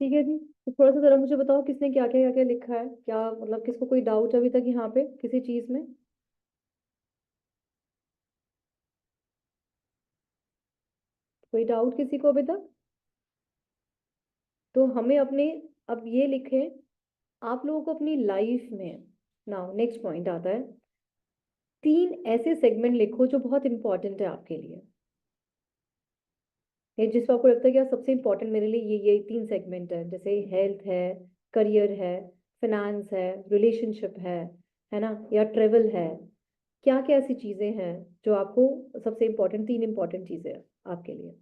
ठीक है जी, तो थोड़ा सा जरा मुझे बताओ किसने क्या क्या लिखा है, क्या मतलब किसको कोई डाउट अभी तक यहाँ पे किसी चीज में? कोई डाउट किसी को अभी तक? तो हमें अपने, अब ये लिखें, आप लोगों को अपनी लाइफ में, नाउ नेक्स्ट पॉइंट आता है, 3 ऐसे सेगमेंट लिखो जो बहुत इंपॉर्टेंट है आपके लिए, ये जिसको आपको लगता है कि यार सबसे इंपॉर्टेंट मेरे लिए ये 3 सेगमेंट है, जैसे हेल्थ है, करियर है, फिनेंस है, रिलेशनशिप है ना, या ट्रेवल है। क्या क्या ऐसी चीजें हैं जो आपको सबसे इम्पोर्टेंट, 3 इम्पोर्टेंट चीजें हैं आपके लिए?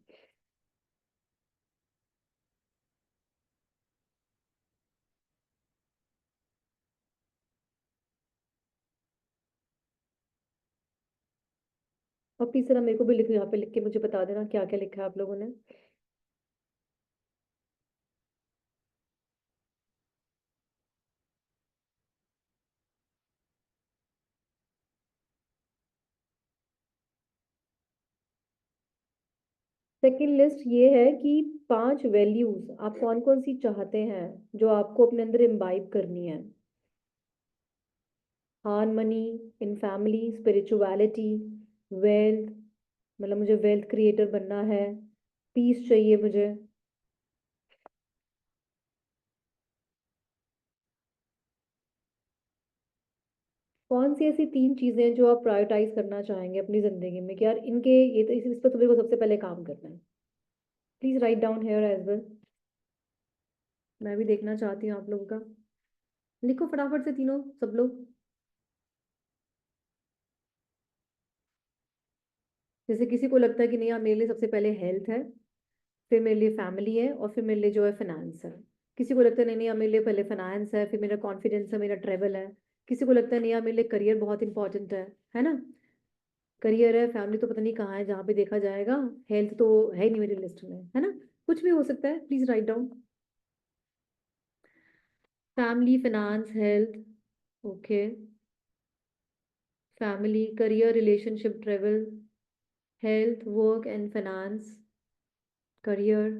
और प्लीज जरा मेरे को भी लिखो, यहाँ पे लिख के मुझे बता देना क्या क्या लिखा है आप लोगों ने। सेकंड लिस्ट ये है कि 5 वैल्यूज आप कौन कौन सी चाहते हैं जो आपको अपने अंदर इम्बाइब करनी है। Harmony in family, spirituality, wealth, मतलब मुझे वेल्थ क्रिएटर बनना है, पीस चाहिए मुझे। कौन सी ऐसी 3 चीजें हैं जो आप प्रायोरिटाइज करना चाहेंगे अपनी जिंदगी में कि यार इनके, ये तो इस पर तुम्हें को सबसे पहले काम करना है? Please write down here as well. मैं भी देखना चाहती हूँ आप लोगों का। लिखो फटाफट से तीनों, सब लोग। जैसे किसी को लगता है कि नहीं यार मेरे लिए सबसे पहले हेल्थ है, फिर मेरे लिए फैमिली है, और फिर मेरे लिए जो है फाइनेंस है। किसी को लगता है नहीं नहीं यार मेरे लिए पहले फाइनेंस है, फिर मेरा कॉन्फिडेंस है, मेरा ट्रेवल है। किसी को लगता है नहीं यार मेरे लिए करियर बहुत इंपॉर्टेंट है ना। करियर है, फैमिली तो पता नहीं कहाँ है जहाँ पे देखा जाएगा, हेल्थ तो है ही नहीं मेरी लिस्ट में, है ना। कुछ भी हो सकता है, please write down. Family, finance, health. Okay. Family, career, relationship, travel, health, work and finance, career.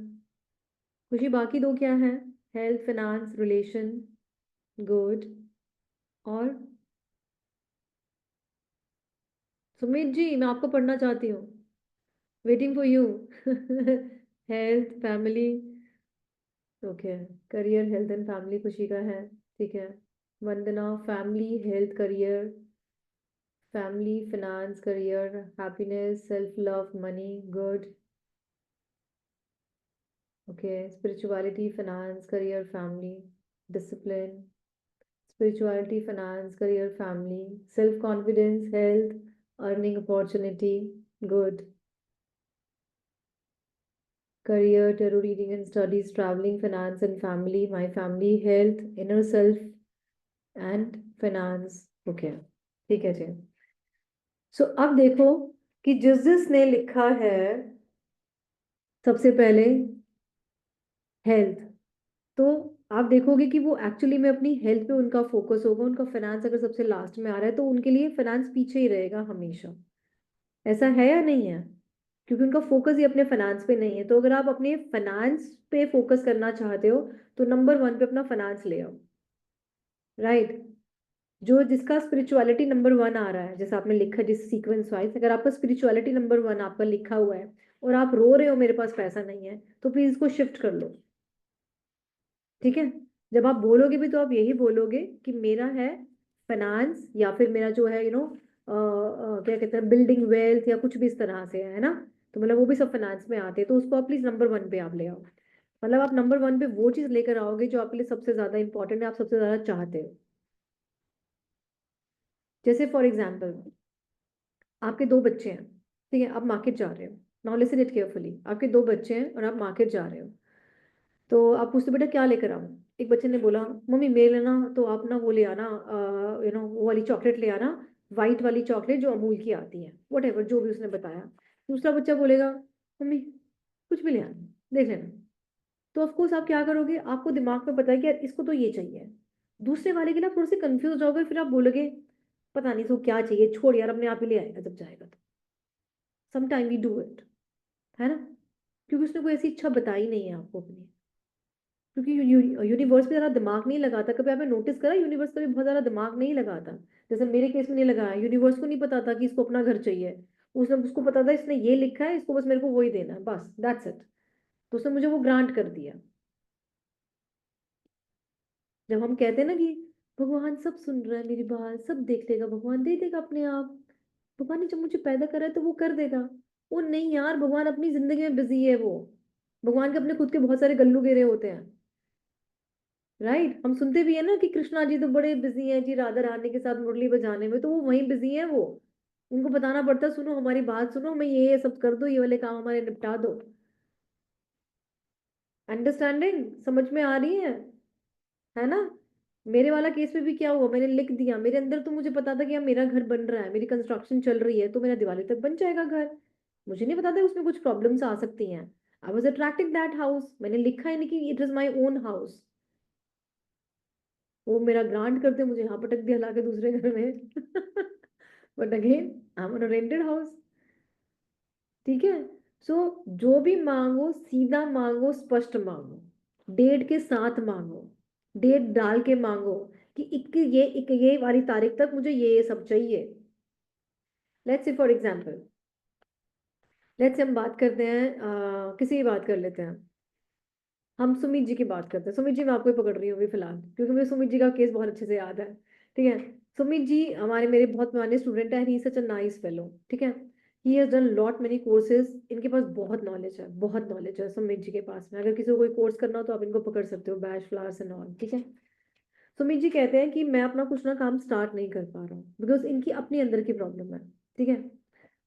Khushi, बाकी दो क्या है? Health, finance, relation. गुड। और सुमित जी, मैं आपको पढ़ना चाहती हूँ। Waiting for you. Health, family. Okay. Career, health and family Khushi का है। ठीक है। Vandana, family, health, career, family, finance, career, happiness, self love, money. Good. Okay. Spirituality, finance, career, family, discipline. Spirituality, finance, career, family, self confidence, health, earning opportunity. Good. career, tarot reading and studies, traveling, finance and family, my family, health, inner self and finance. Okay, ठीक है जी। सो अब देखो कि जिस जिसने लिखा है सबसे पहले हेल्थ, तो आप देखोगे कि वो एक्चुअली में अपनी हेल्थ पे उनका फोकस होगा, उनका फाइनेंस अगर सबसे लास्ट में आ रहा है तो उनके लिए फाइनेंस पीछे ही रहेगा हमेशा। ऐसा है या नहीं है? क्योंकि उनका फोकस ही अपने फाइनेंस पे नहीं है। तो अगर आप अपने फाइनेंस पे फोकस करना चाहते हो तो नंबर 1 पे अपना फाइनेंस ले आओ। राइट। जो जिसका स्पिरिचुअलिटी नंबर 1 आ रहा है, जैसे आपने लिखा जिस सीक्वेंस वाइज, अगर आपका स्पिरिचुअलिटी नंबर 1 आपका लिखा हुआ है और आप रो रहे हो मेरे पास पैसा नहीं है, तो प्लीज इसको शिफ्ट कर लो। ठीक है। जब आप बोलोगे भी तो आप यही बोलोगे कि मेरा है फाइनेंस, या फिर मेरा जो है क्या कहते हैं, बिल्डिंग वेल्थ या कुछ भी इस तरह से है ना। तो मतलब वो भी सब फाइनेंस में आते हैं, तो उसको आप प्लीज नंबर 1 पे आप ले आओ। मतलब आप नंबर 1 पे वो चीज लेकर आओगे जो आपके लिए सबसे ज्यादा इंपॉर्टेंट है, आप सबसे ज्यादा चाहते हो। जैसे फॉर एग्जाम्पल, आपके 2 बच्चे हैं, ठीक है, आप मार्केट जा रहे हो। नाउ लिसन इट केयरफुली, आपके 2 बच्चे हैं और आप मार्केट जा रहे हो। तो आप पूछते बेटा क्या लेकर आऊँ? एक बच्चे ने बोला मम्मी मेरे लिए ना तो आप ना वो ले आना, वो वाली चॉकलेट ले आना, वाइट वाली चॉकलेट जो अमूल की आती है, वट एवर जो भी उसने बताया। दूसरा बच्चा बोलेगा मम्मी कुछ भी ले आना, देख लेना। तो ऑफकोर्स आप क्या करोगे, आपको दिमाग में पता है कि यार इसको तो ये चाहिए। दूसरे वाले के ना थोड़े से कंफ्यूज होगे, फिर आप बोलोगे पता नहीं इसको क्या चाहिए, छोड़ यार अपने आप ही ले आएगा जब जाएगा तो। Some time we do it, है ना, क्योंकि उसने कोई ऐसी इच्छा बताई नहीं है आपको अपनी। क्योंकि यूनिवर्स पे ज्यादा दिमाग नहीं लगाता। कभी आपने नोटिस करा यूनिवर्स कभी बहुत ज्यादा दिमाग नहीं लगाता। जैसे मेरे केस में नहीं लगाया, यूनिवर्स को नहीं पता था कि इसको अपना घर चाहिए। उसने उसको पता था इसने ये लिखा है, इसको बस मेरे को वही देना है, बस दैट्स इट। तो उसने मुझे वो ग्रांट कर दिया। जब हम कहते हैं ना कि भगवान सब सुन रहा है, मेरी बात सब देख लेगा, भगवान दे देगा अपने आप, भगवान ने जब मुझे पैदा करा है तो वो कर देगा। वो नहीं यार, भगवान अपनी जिंदगी में बिजी है वो। भगवान के अपने खुद के बहुत सारे गल्लू घेरे होते हैं। राइट, हम सुनते भी है ना कि कृष्णा जी तो बड़े बिजी हैं जी राधा रानी के साथ मुरली बजाने में, तो वो वहीं बिजी है वो। उनको बताना पड़ता है, सुनो हमारी बात सुनो, हमें ये सब कर दो, ये वाले काम हमारे निपटा दो। अंडरस्टैंडिंग समझ में आ रही है ना। मेरे वाला केस में भी क्या हुआ, मैंने लिख दिया, मेरे अंदर तो मुझे पता था कि अब मेरा घर बन रहा है, मेरी कंस्ट्रक्शन चल रही है, तो मेरा दिवाली तक बन जाएगा घर। मुझे नहीं पता था उसमें कुछ प्रॉब्लम्स आ सकती हैं। I was attracting that house, मैंने लिखा है नहीं कि it is my own house. वो मेरा ग्रांट करते मुझे यहाँ पटक दिया लाके दूसरे घर में। But again I am rented house. ठीक है। सो जो भी मांगो सीधा मांगो, स्पष्ट मांगो, डेट के साथ मांगो, डेट डाल के मांगो कि एक ये वाली तारीख तक मुझे ये सब चाहिए। Let's say for example, let's say हम बात करते हैं, किसी की बात कर लेते हैं। हम सुमित जी की बात करते हैं। सुमित जी मैं आपको ही पकड़ रही हूँ अभी फिलहाल, क्योंकि मुझे सुमित जी का केस बहुत अच्छे से याद है। ठीक है। सुमित जी हमारे मेरे बहुत पुराने स्टूडेंट है, ही सच अ नाइस फेलो। ठीक है। He has done lot many courses, इनके पास बहुत नॉलेज है, बहुत नॉलेज है सुमित जी के पास में। अगर किसी को कोई कोर्स करना हो तो आप इनको पकड़ सकते हो, बैच फ्लावर्स एंड ऑल। ठीक है। सुमित जी कहते हैं कि मैं अपना कुछ ना काम स्टार्ट नहीं कर पा रहा हूँ, बिकॉज इनकी अपनी अंदर की प्रॉब्लम है। ठीक है।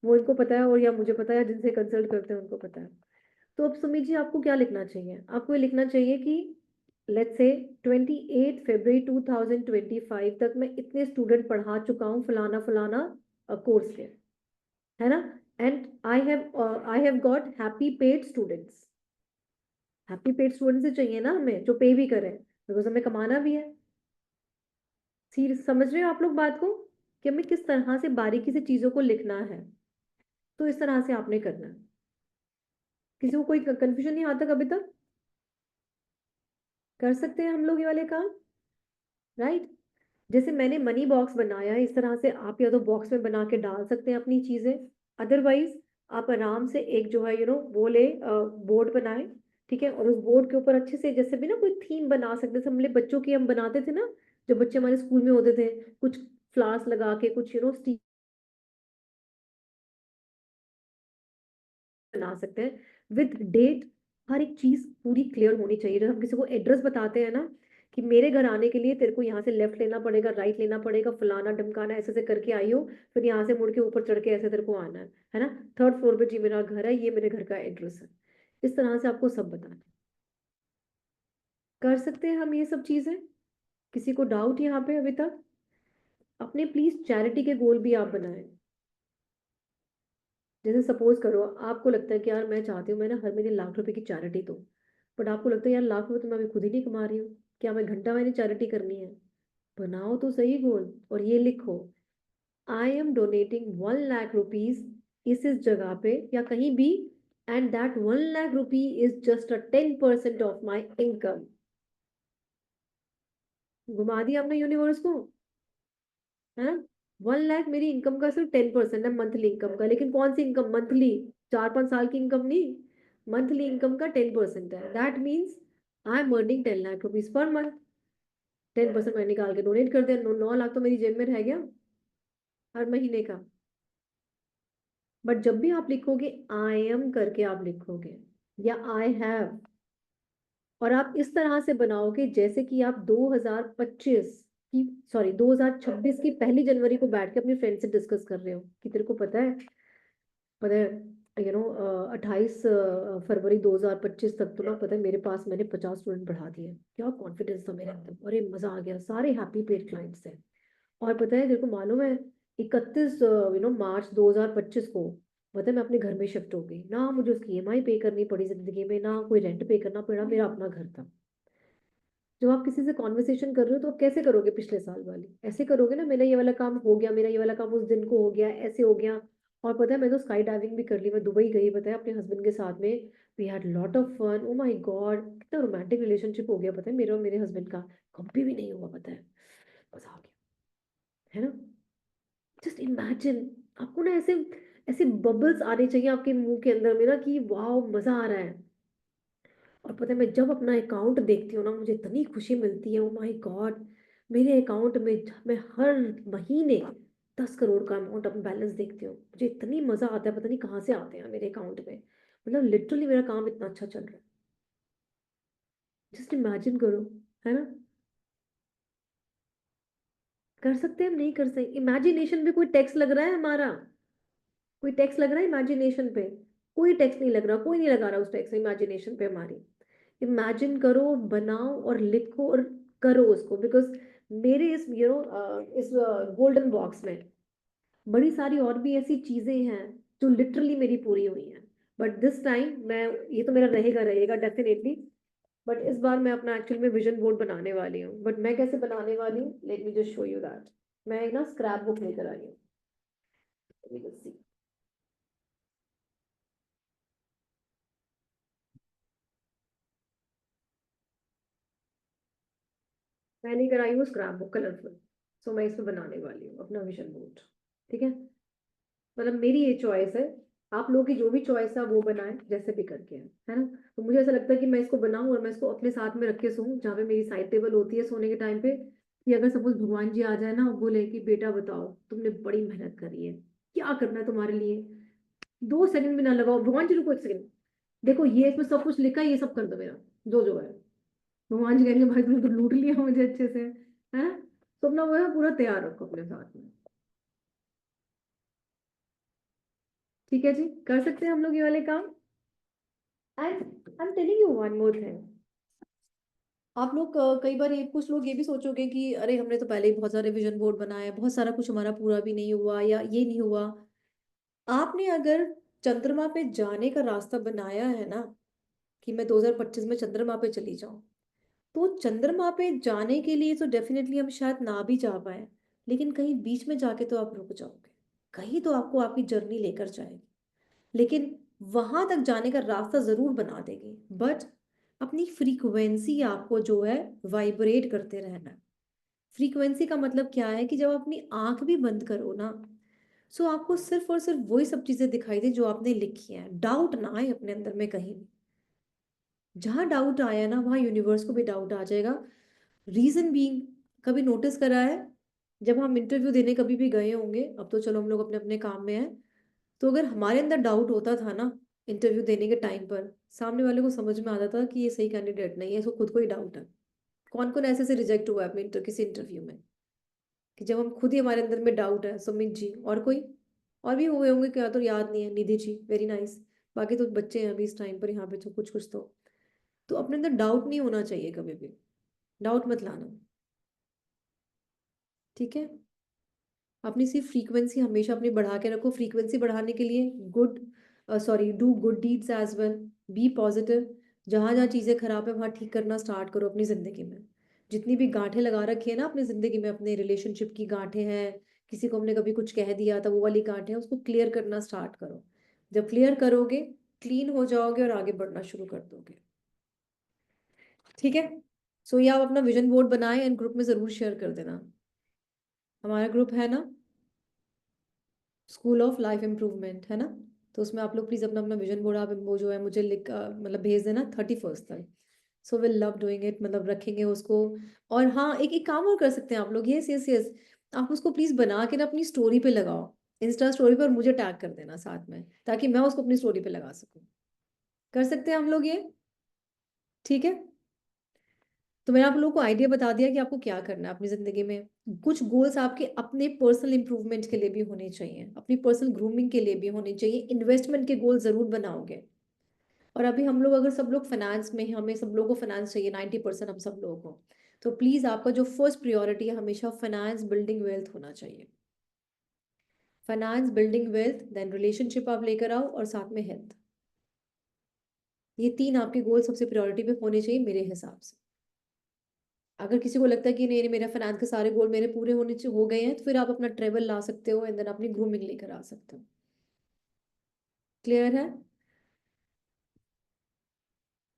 वो इनको पता है, और या मुझे पता है, जिनसे कंसल्ट करते हैं उनको पता है। तो अब सुमित जी आपको क्या लिखना चाहिए, आपको ये लिखना चाहिए कि लेट्स से 28 फरवरी 2025 तक मैं इतने स्टूडेंट पढ़ा चुका हूँ फलाना फलाना कोर्स के, है ना। And I have got happy paid students. Happy paid students से चाहिए ना हमें, जो पे भी करें, बिकॉज हमें कमाना भी है। सीरियस समझ रहे हो आप लोग बात को, कि हमें किस तरह से बारीकी से चीजों को लिखना है। तो इस तरह से आपने करना है। किसी को कोई कंफ्यूजन नहीं आता कभी तक, कर सकते हैं हम लोग ये वाले काम। राइट। जैसे मैंने मनी बॉक्स बनाया है, इस तरह से आप या तो बॉक्स में बना के डाल सकते हैं अपनी चीजें। अदरवाइज आप आराम से एक जो है वो ले बोर्ड बनाए। ठीक है। और उस बोर्ड के ऊपर अच्छे से जैसे भी ना कोई थीम बना सकते, जैसे हमने बच्चों की हम बनाते थे ना, जब बच्चे हमारे स्कूल में होते थे, कुछ फ्लावर्स लगा के, कुछ बना सकते हैं विद डेट। हर एक चीज पूरी क्लियर होनी चाहिए। जब हम किसी को एड्रेस बताते हैं ना, कि मेरे घर आने के लिए तेरे को यहाँ से लेफ्ट लेना पड़ेगा, राइट लेना पड़ेगा, फलाना ढमकाना, ऐसे ऐसे करके आई हो, फिर यहाँ से मुड़ के ऊपर चढ़ के ऐसे तेरे को आना है ना। थर्ड फ्लोर पे जी मेरा घर है, ये मेरे घर का एड्रेस है। इस तरह से आपको सब बताना है। कर सकते हैं हम ये सब चीजें। किसी को डाउट यहाँ पे अभी तक? अपने प्लीज चैरिटी के गोल भी आप बनाएं। जैसे सपोज करो, आपको लगता है कि यार मैं चाहती हूँ मैं ना हर महीने लाख रुपए की चैरिटी दूं, बट आपको लगता है यार लाख रुपए तो मैं अभी खुद ही नहीं कमा रही हूँ, क्या मैं घंटा मैंने चैरिटी करनी है? बनाओ तो सही गोल, और ये लिखो, I am donating 1 lakh rupees इस जगह पे या कहीं भी, and that 1 lakh rupee is just a 10% of my income. घुमा दिया हमने यूनिवर्स को, है ना। 1 लाख मेरी इनकम का सिर्फ 10% है, मंथली इनकम का। लेकिन कौन सी इनकम? मंथली, 4-5 साल की इनकम नहीं, मंथली इनकम का 10% है। That means I am earning 10 lakh rupees per month. 10% मैं निकाल के डोनेट कर दिया, 9 लाख तो मेरी जेब में रह गया हर महीने का। बट जब भी आप लिखोगे आई एम करके आप लिखोगे, या आई हैव, और आप इस तरह से बनाओगे जैसे कि आप 2025 की, सॉरी 2026 की 1 जनवरी को बैठ के अपनी फ्रेंड से डिस्कस कर रहे हो कि तेरे को पता है 28 फरवरी 2025 तक तो ना, पता है मेरे पास मैंने 50 स्टूडेंट बढ़ा दिए। क्या कॉन्फिडेंस था मेरे अंदर, अरे मजा आ गया, सारे हैप्पी पेड क्लाइंट्स हैं। और पता है तेरे को मालूम है, 31 मार्च 2025 को, पता है मैं अपने घर में शिफ्ट हो गई ना, मुझे उसकी ईएमआई पे करनी पड़ी जिंदगी में, ना कोई रेंट पे करना पड़ा, मेरा अपना घर था। जब आप किसी से कॉन्वर्सेशन कर रहे हो तो आप कैसे करोगे? पिछले साल वाली ऐसे करोगे ना, मेरा ये वाला काम हो गया, मेरा ये वाला काम उस दिन को हो गया, ऐसे हो गया। और पता है मैं तो स्काई डाइविंग भी कर ली, मैं दुबई गई पता है अपने हस्बैंड के साथ में। We had lot of fun, oh my God कितना रोमांटिक रिलेशनशिप हो गया पता है मेरे और मेरे हस्बैंड का। कभी भी नहीं हुआ पता है, मजा आ गया, है ना। जस्ट इमेजिन, आपको ना ऐसे ऐसे बबल्स आने चाहिए आपके मुंह के अंदर में ना कि वाह मजा आ रहा है। और पता है मैं जब अपना अकाउंट देखती हूँ ना मुझे इतनी खुशी मिलती है, ओ माय गॉड। मेरे अकाउंट में मैं हर महीने 10 करोड़ का अमाउंट अपना बैलेंस देखती हूँ, मुझे इतनी मजा आता है, पता नहीं कहाँ से आते हैं मेरे अकाउंट में। मतलब लिटरली मेरा काम इतना अच्छा चल रहा है, जस्ट इमेजिन करो, है ना। कर सकते हैं हम, नहीं कर सकते? इमेजिनेशन पे कोई टैक्स लग रहा है हमारा? कोई टैक्स लग रहा है इमेजिनेशन पे? कोई टैक्स नहीं लग रहा, कोई नहीं लगा रहा उस टैक्स इमेजिनेशन पे हमारी। इमेजिन करो, बनाओ और लिखो और करो उसको, बिकॉज मेरे इस इस गोल्डन बॉक्स में बड़ी सारी और भी ऐसी चीजें हैं जो लिटरली मेरी पूरी हुई हैं। बट दिस टाइम मैं, ये तो मेरा रहेगा रहेगा डेफिनेटली। बट इस बार मैं अपना एक्चुअल में विजन बोर्ड बनाने वाली हूँ। बट मैं कैसे बनाने वाली हूँ, let me just show you that. मैं एक ना स्क्रैप बुक लेकर आई हूँ। Let me just see. मैंने कराई हूँ स्क्रैप बुक कलरफुल। सो मैं इसमें बनाने वाली हूँ अपना विजन बोर्ड। ठीक है, मतलब मेरी ये चॉइस है। आप लोगों की जो भी चॉइस है वो बनाएं जैसे भी करके, है ना। तो मुझे ऐसा लगता है कि मैं इसको बनाऊं और मैं इसको अपने साथ में रख के सोऊं, जहाँ पे मेरी साइड टेबल होती है सोने के टाइम पे। कि अगर सपोज भगवान जी आ जाए ना और बोले कि बेटा बताओ तुमने बड़ी मेहनत करी है, क्या करना है तुम्हारे लिए, 2 सेकंड भी ना लगाओ, भगवान जी रुको 1 सेकंड, देखो ये इसमें सब कुछ लिखा है, ये सब कर दो मेरा जो जो है। भगवान जी कहेंगे भाई तुमने तो लूट लिया मुझे अच्छे से, है ना। तो अपना वो है पूरा तैयार रखो अपने साथ में। ठीक है जी, कर सकते हैं हम लोग ये वाले काम। And I am telling you one more thing. आप लोग कई बार ये कुछ लोग ये भी सोचोगे कि अरे हमने तो पहले ही बहुत सारे विजन बोर्ड बनाए हैं, बहुत सारा कुछ हमारा पूरा भी नहीं हुआ या ये नहीं हुआ। आपने अगर चंद्रमा पे जाने का रास्ता बनाया है ना, कि मैं 2025 में चंद्रमा पे चली जाऊं, तो चंद्रमा पे जाने के लिए तो डेफिनेटली हम शायद ना भी जा पाए, लेकिन कहीं बीच में जाके तो आप रुक जाओगे, कहीं तो आपको आपकी जर्नी लेकर जाएगी। लेकिन वहां तक जाने का रास्ता जरूर बना देगी, बट अपनी फ्रीक्वेंसी आपको जो है वाइब्रेट करते रहना है। फ्रीक्वेंसी का मतलब क्या है कि जब अपनी आंख भी बंद करो ना, सो आपको सिर्फ और सिर्फ वही सब चीजें दिखाई दे जो आपने लिखी हैं, डाउट ना आए अपने अंदर में कहीं भी। जहां डाउट आया ना वहां यूनिवर्स को भी डाउट आ जाएगा। रीजन बीइंग, कभी नोटिस करा है, जब हम इंटरव्यू देने कभी भी गए होंगे, अब तो चलो हम लोग अपने अपने काम में हैं, तो अगर हमारे अंदर डाउट होता था ना इंटरव्यू देने के टाइम पर, सामने वाले को समझ में आता था कि ये सही कैंडिडेट नहीं है, इसको खुद को ही डाउट है। कौन कौन ऐसे से रिजेक्ट हुआ है अपने किसी इंटरव्यू में, कि जब हम खुद ही हमारे अंदर में डाउट है। सुमित जी और कोई और भी हुए होंगे, क्या तो याद नहीं है, निधि जी वेरी नाइस। बाकी तो बच्चे हैं अभी इस टाइम पर यहाँ पे, तो कुछ कुछ तो अपने अंदर डाउट नहीं होना चाहिए कभी भी, डाउट मत लाना। ठीक है, अपनी सिर्फ फ्रीक्वेंसी हमेशा अपनी बढ़ा के रखो। फ्रीक्वेंसी बढ़ाने के लिए good, sorry, do good deeds as well, be positive. जहाँ जहाँ चीज़ें खराब है वहाँ ठीक करना स्टार्ट करो अपनी ज़िंदगी में। जितनी भी गांठें लगा रखी है ना अपनी ज़िंदगी में, अपने रिलेशनशिप की गांठें हैं, किसी को हमने कभी कुछ कह दिया था वो वाली गांठें, उसको क्लियर करना स्टार्ट करो। जब क्लियर करोगे, क्लीन हो जाओगे और आगे बढ़ना शुरू कर दोगे। ठीक है, सो ये आप अपना विजन बोर्ड बनाएं एंड ग्रुप में ज़रूर शेयर कर देना। हमारा ग्रुप है ना, स्कूल ऑफ लाइफ इम्प्रूवमेंट, है ना। तो उसमें आप लोग प्लीज अपना अपना विजन बोर्ड आप वो जो है मुझे लिख मतलब भेज देना 31 तक। So will love doing it, मतलब रखेंगे उसको। और हाँ, एक एक काम और कर सकते हैं आप लोग, यस यस यस, आप उसको प्लीज बना के ना अपनी स्टोरी पे लगाओ, इंस्टा स्टोरी पर मुझे टैग कर देना साथ में, ताकि मैं उसको अपनी स्टोरी पे लगा सकूं। कर सकते हैं हम लोग ये, ठीक है। तो मैंने आप लोगों को आइडिया बता दिया कि आपको क्या करना है अपनी जिंदगी में। कुछ गोल्स आपके अपने पर्सनल इंप्रूवमेंट के लिए भी होने चाहिए, अपनी पर्सनल ग्रूमिंग के लिए भी होने चाहिए, इन्वेस्टमेंट के गोल जरूर बनाओगे। और अभी हम लोग अगर सब लोग फाइनेंस में हैं, हमें सब लोगों को फाइनेंस चाहिए 90% हम सब लोगों को, तो प्लीज आपका जो फर्स्ट प्रायोरिटी है हमेशा फाइनेंस बिल्डिंग वेल्थ होना चाहिए। Finance building wealth, then relationship आप लेकर आओ और साथ में हेल्थ। ये तीन आपके गोल सबसे प्रायोरिटी पे होने चाहिए मेरे हिसाब से। अगर किसी को लगता है कि नहीं नहीं मेरा फाइनेंस के सारे गोल मेरे पूरे होने हो गए हैं, तो फिर आप अपना ट्रेवल ला सकते हो एंड देन अपनी ग्रूमिंग लेकर आ सकते हो। क्लियर है?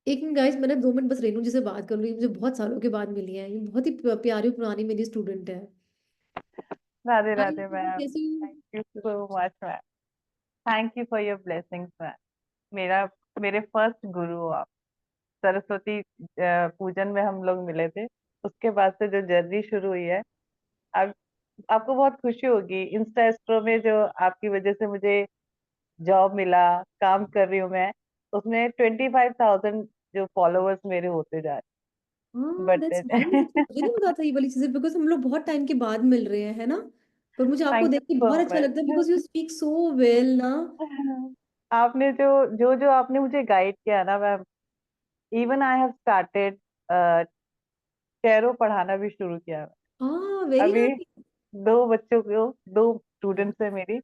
एक मिनट गाइस, मैंने 2 मिनट बस रेनू जी से बात कर ली, मुझे बहुत सालों के बाद मिली है, ये बहुत ही प्यारी पुरानी मेरी स्टूडेंट है। राधे हाय राधे रेनू, मैम। कैसी हो? Thank you so much ma'am. Thank you for your blessings ma'am. मेरा मेरे फर्स्ट गुरु हो आप। सरस्वती पूजन में हम लोग मिले थे। उसके बाद से जो जर्नी शुरू हुई है। अब आपको बहुत खुशी होगी, इंस्टा एस्ट्रो में जो आपकी वजह से मुझे जॉब मिला, काम कर रही हूँ मैं। उसमें 25,000 जो फॉलोअर्स मेरे होते जा रहे, हाँ दैट्स बट नाइस, मुझे नहीं पता था ये वाली चीजें, बिकॉज हम लोग बहुत टाइम के बाद मिल रहे हैं, है ना? पर मुझे आपको थैंक यू देख के सो बहुत अच्छा लगता है, because you much. Speak so well ना। आपने जो आपने मुझे गाइड किया ना ma'am. Even I have started tarot पढ़ाना भी शुरू किया है। हाँ वेरी अभी नाइस। दो बच्चों को, दो स्टूडेंट्स है मेरी,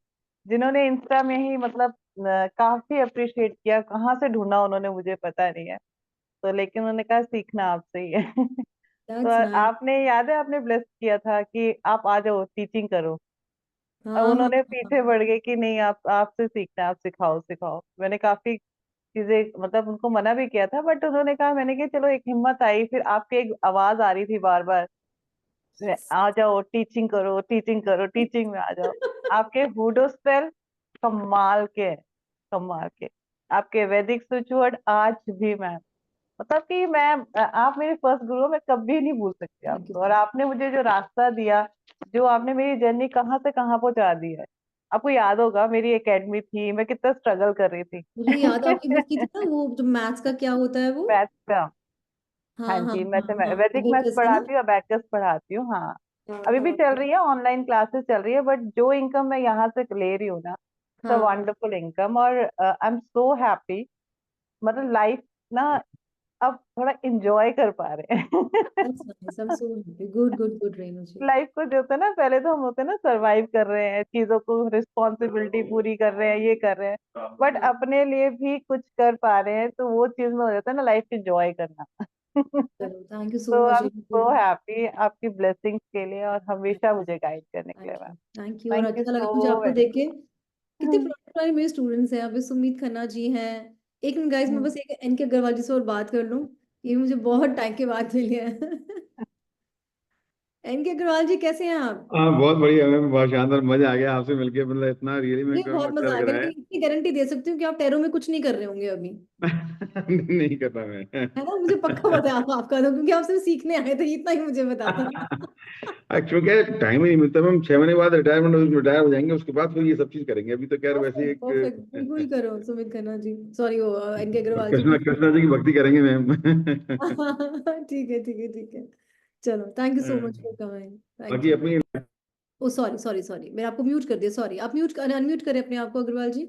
जिन्होंने इंस्टा में ही मतलब काफी अप्रिशिएट किया। कहाँ से ढूंढा उन्होंने मुझे पता नहीं है। तो लेकिन उन्होंने कहा सीखना आपसे ही है। तो दैट्स नाइस। आपने याद है, आपने ब्लेस किया था कि आप आ जाओ टीचिंग करो। अब हाँ हाँ उन्होंने हाँ। पीछे बढ़ गए कि नहीं, आप आपसे सीखना है, आप सिखाओ सिखाओ। मैंने काफी चीजें मतलब उनको मना भी किया था, बट उन्होंने कहा, मैंने कहा चलो, एक हिम्मत आई। फिर आपकी एक आवाज आ रही थी बार बार, आ जाओ टीचिंग करो, टीचिंग करो, टीचिंग में आ जाओ। आपके वुडो स्पेल कमाल के हैं, कमाल के। आपके वैदिक स्विच वर्ड आज भी मैं, मतलब कि मैं, आप मेरे फर्स्ट गुरु हो, मैं कभी नहीं भूल सकती थैंक यू आपको। सो और मच। आपने मुझे जो रास्ता दिया, जो आपने मेरी जर्नी कहाँ से कहाँ पहुंचा दी है। आपको याद होगा, मेरी एकेडमी थी, मैं कितना स्ट्रगल कर रही थी। मुझे याद है आपकी बुक की थी ना, वो जो मैथ्स का क्या होता है वो? मैथ्स का। हाँ हाँ हाँ जी, हाँ हाँ, वैदिक मैथ्स अबेकस है ना? पढ़ाती हूँ, अबैकस पढ़ाती हूँ, हाँ। हाँ अभी भी हाँ चल रही है, ऑनलाइन क्लासेस चल रही है, बट जो इनकम मैं यहाँ से ले रही हूँ ना, इट्स अ हाँ। Wonderful income. और आई एम सो हैप्पी। मतलब लाइफ ना, अब थोड़ा इंजॉय कर पा रहे हैं। That's nice, I am so happy. Good good good Renu ji. Life को जो होता है ना, पहले तो हम होते हैं ना, सरवाइव कर रहे हैं, चीजों को रिस्पॉन्सिबिलिटी पूरी कर रहे हैं, ये कर रहे हैं, बट हाँ, अपने लिए भी कुछ कर पा रहे हैं, तो वो चीज में हो जाता है ना, लाइफ एंजॉय करना। चलो थैंक यू सो तो much I am Renu ji. So happy आपकी ब्लेसिंग्स के लिए, और हमेशा मुझे गाइड करने के लिए मैम। थैंक यू, और थैंक यू अच्छा लगा मुझे सो आपको वेरी देख के। कितने पुराने पुराने मेरे स्टूडेंट्स हैं, अभी सुमित खन्ना जी हैं। एक मिनट गाइस, मैं मच। बस एक एन के अग्रवाल जी से और बात कर लूं, ये मुझे बहुत टाइम के बाद मिले हैं। एन के अग्रवाल जी, कैसे हैं आप? हाँ, बहुत बढ़िया मैम, बहुत शानदार, मजा आ गया आपसे मिलके। मतलब इतना रियली मैं मुझे कहूँगा बहुत अच्छा मजा आ लग गया, रहा लेकिन है। इतनी गारंटी दे सकती हूँ कि आप टैरो में कुछ नहीं कर रहे होंगे अभी, नहीं करता मैं। है ना? मुझे पक्का पता है आप आपका तो, क्योंकि आपसे सीखने आए थे, इतना ही मुझे बता था। एक्चुअली क्या टाइम ही नहीं मिलता मैम। 6 महीने बाद रिटायर हो जाएंगे, उसके बाद फिर ये सब चीज करेंगे। अभी तो क्या वैसे परफेक्ट परफेक्ट, एक बिल्कुल करो सुमित खन्ना जी, सॉरी वो एन के अग्रवाल जी, कृष्णा बिल्कुल। कृष्णा जी की भक्ति करेंगे मैम। ठीक है ठीक है ठीक है। चलो thank you so much for coming, thank बाकी यू। अपनी ओ सॉरी सॉरी सॉरी, मैंने आपको म्यूट कर दिया, सॉरी। आप म्यूट अनम्यूट करें अपने आप को अग्रवाल जी।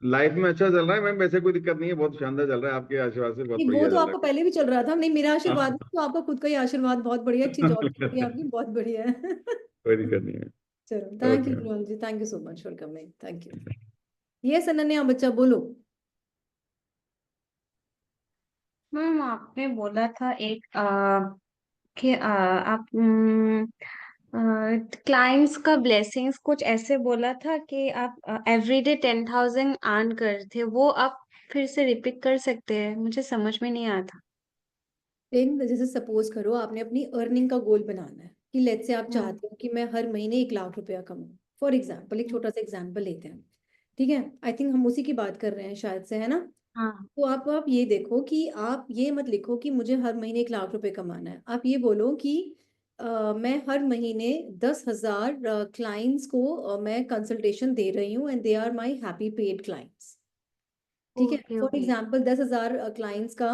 लाइफ में अच्छा चल रहा है मैम, वैसे कोई दिक्कत नहीं है, बहुत शानदार चल रहा है, आपके आशीर्वाद से बहुत नहीं, वो बढ़िया तो चल आपका रहा पहले भी चल रहा था, नहीं मेरा है। आशीर्वाद नहीं, तो आपका खुद का ही आशीर्वाद बहुत बढ़िया, अच्छी जॉब चल रही है आपकी, बहुत बढ़िया है। कोई दिक्कत नहीं है। चलो thank you okay. Agarwal ji, thank you so much for coming, thank you. Yes Ananya बच्चा बोलो। मैम आपने बोला था एक कि आप क्लाइंट्स का ब्लेसिंग्स कुछ ऐसे बोला था कि आप एवरीडे 10,000 अर्न कर थे, वो आप फिर से रिपीट कर सकते हैं? मुझे समझ में नहीं आया था। जैसे सपोज करो आपने अपनी अर्निंग का गोल बनाना है, कि लेट से आप हम्म। चाहते हो कि मैं हर महीने 1 लाख रुपया कमाऊं, फॉर एग्जाम्पल, एक छोटा सा एग्जाम्पल लेते हैं। ठीक है, आई थिंक हम उसी की बात कर रहे हैं शायद से, है ना? हाँ। तो आप ये देखो कि आप ये मत लिखो कि मुझे हर महीने 1 लाख रुपए कमाना है, आप ये बोलो कि मैं हर महीने 10,000 क्लाइंट्स को मैं कंसल्टेशन दे रही हूँ, and they are my happy paid clients. ठीक है, okay for okay. Example 10,000 clients का,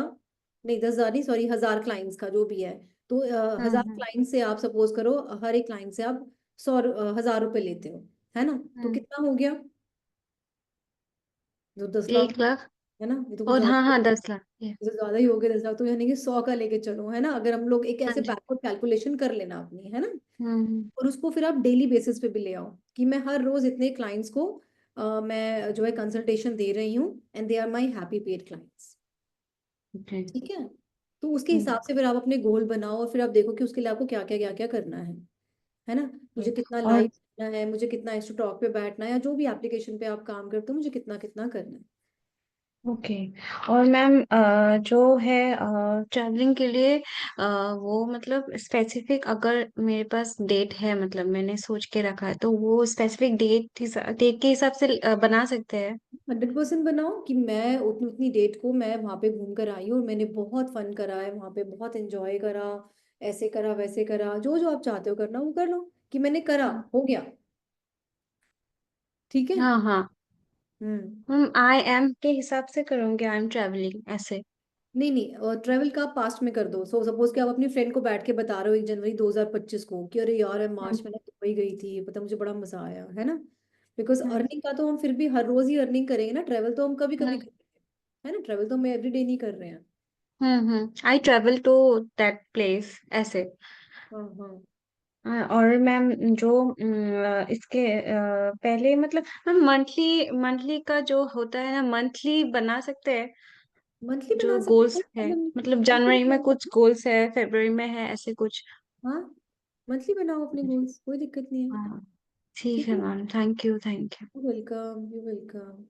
नहीं 10,000 नहीं सॉरी, 1,000 क्लाइंट्स का जो भी है, तो 1,000 क्लाइंट से आप सपोज करो, हर एक क्लाइंट से आप 100 1,000 रुपए लेते हो, है ना? तो हम्म। कितना हो गया? जो 10 लाख, 1 लाख। है ना? ये तो कुछ और हाँ ज्यादा, हाँ, 10 लाख ये। ये तो ज्यादा ही हो गया 10 लाख, तो यानी कि 100 का लेके चलो, है ना? अगर हम लोग एक हाँ ऐसे जी। बैकवर्ड कैलकुलेशन कर लेना अपनी, है ना? हम्म। और उसको फिर आप डेली बेसिस पे भी ले आओ, कि मैं हर रोज इतने क्लाइंट्स को मैं जो है कंसल्टेशन दे रही हूँ, and they are my happy paid clients. Okay. ठीक है, तो उसके हम्म। हिसाब से फिर आप अपने गोल बनाओ, और फिर आप देखो कि उसके लिए आपको क्या क्या क्या क्या करना है ना? मुझे okay। कितना और लाइव करना है, मुझे कितना इंस्टाटॉक पे बैठना है, या जो भी एप्लीकेशन पे आप काम करते हो, मुझे कितना कितना करना है। ओके। और मैम जो है ट्रैवलिंग के लिए वो मतलब स्पेसिफिक, अगर मेरे पास डेट है, मतलब मैंने सोच के रखा है, तो वो स्पेसिफिक डेट के हिसाब से बना सकते हैं। 100% बनाओ कि मैं उतनी उतनी डेट को मैं वहां पे घूम कर आई हूँ और मैंने बहुत फन करा है वहां पे, बहुत एंजॉय करा, ऐसे करा वैसे करा, जो जो आप चाहते हो करना वो कर लो, कि मैंने करा, हो गया। ठीक है। हाँ हाँ। हम्म। हम आई एम के हिसाब से करूँगी, आई एम ट्रैवलिंग ऐसे। नहीं नहीं, ट्रैवल का पास्ट में कर दो। सो सपोज कि आप अपनी फ्रेंड को बैठ के बता रहे हो 1 जनवरी 2025 को कि अरे यार मैं मार्च में ना दुबई गई थी, पता मुझे बड़ा मजा आया है ना। बिकॉज हम्म अर्निंग का तो हम फिर भी हर रोज ही अर्निंग करेंगे ना, ट्रैवल तो हम कभी कभी हम्म करेंगे, है ना, ट्रैवल तो हम एवरीडे नहीं कर रहे हैं। I travel to that place ऐसे। हाँ हाँ। और मैम जो इसके पहले मतलब मैम मंथली मंथली का जो होता है ना, मंथली बना सकते हैं। मंथली जो बना सकते गोल्स हो, है, प्रॉब्लम नहीं। मतलब मंथली जनवरी में बनाओ। कुछ गोल्स है, फरवरी में है, ऐसे कुछ। हाँ, मंथली बनाओ अपने गोल्स, कोई दिक्कत नहीं है। हाँ ठीक ठीक है है। Ma'am, thank you thank you. You welcome, you welcome.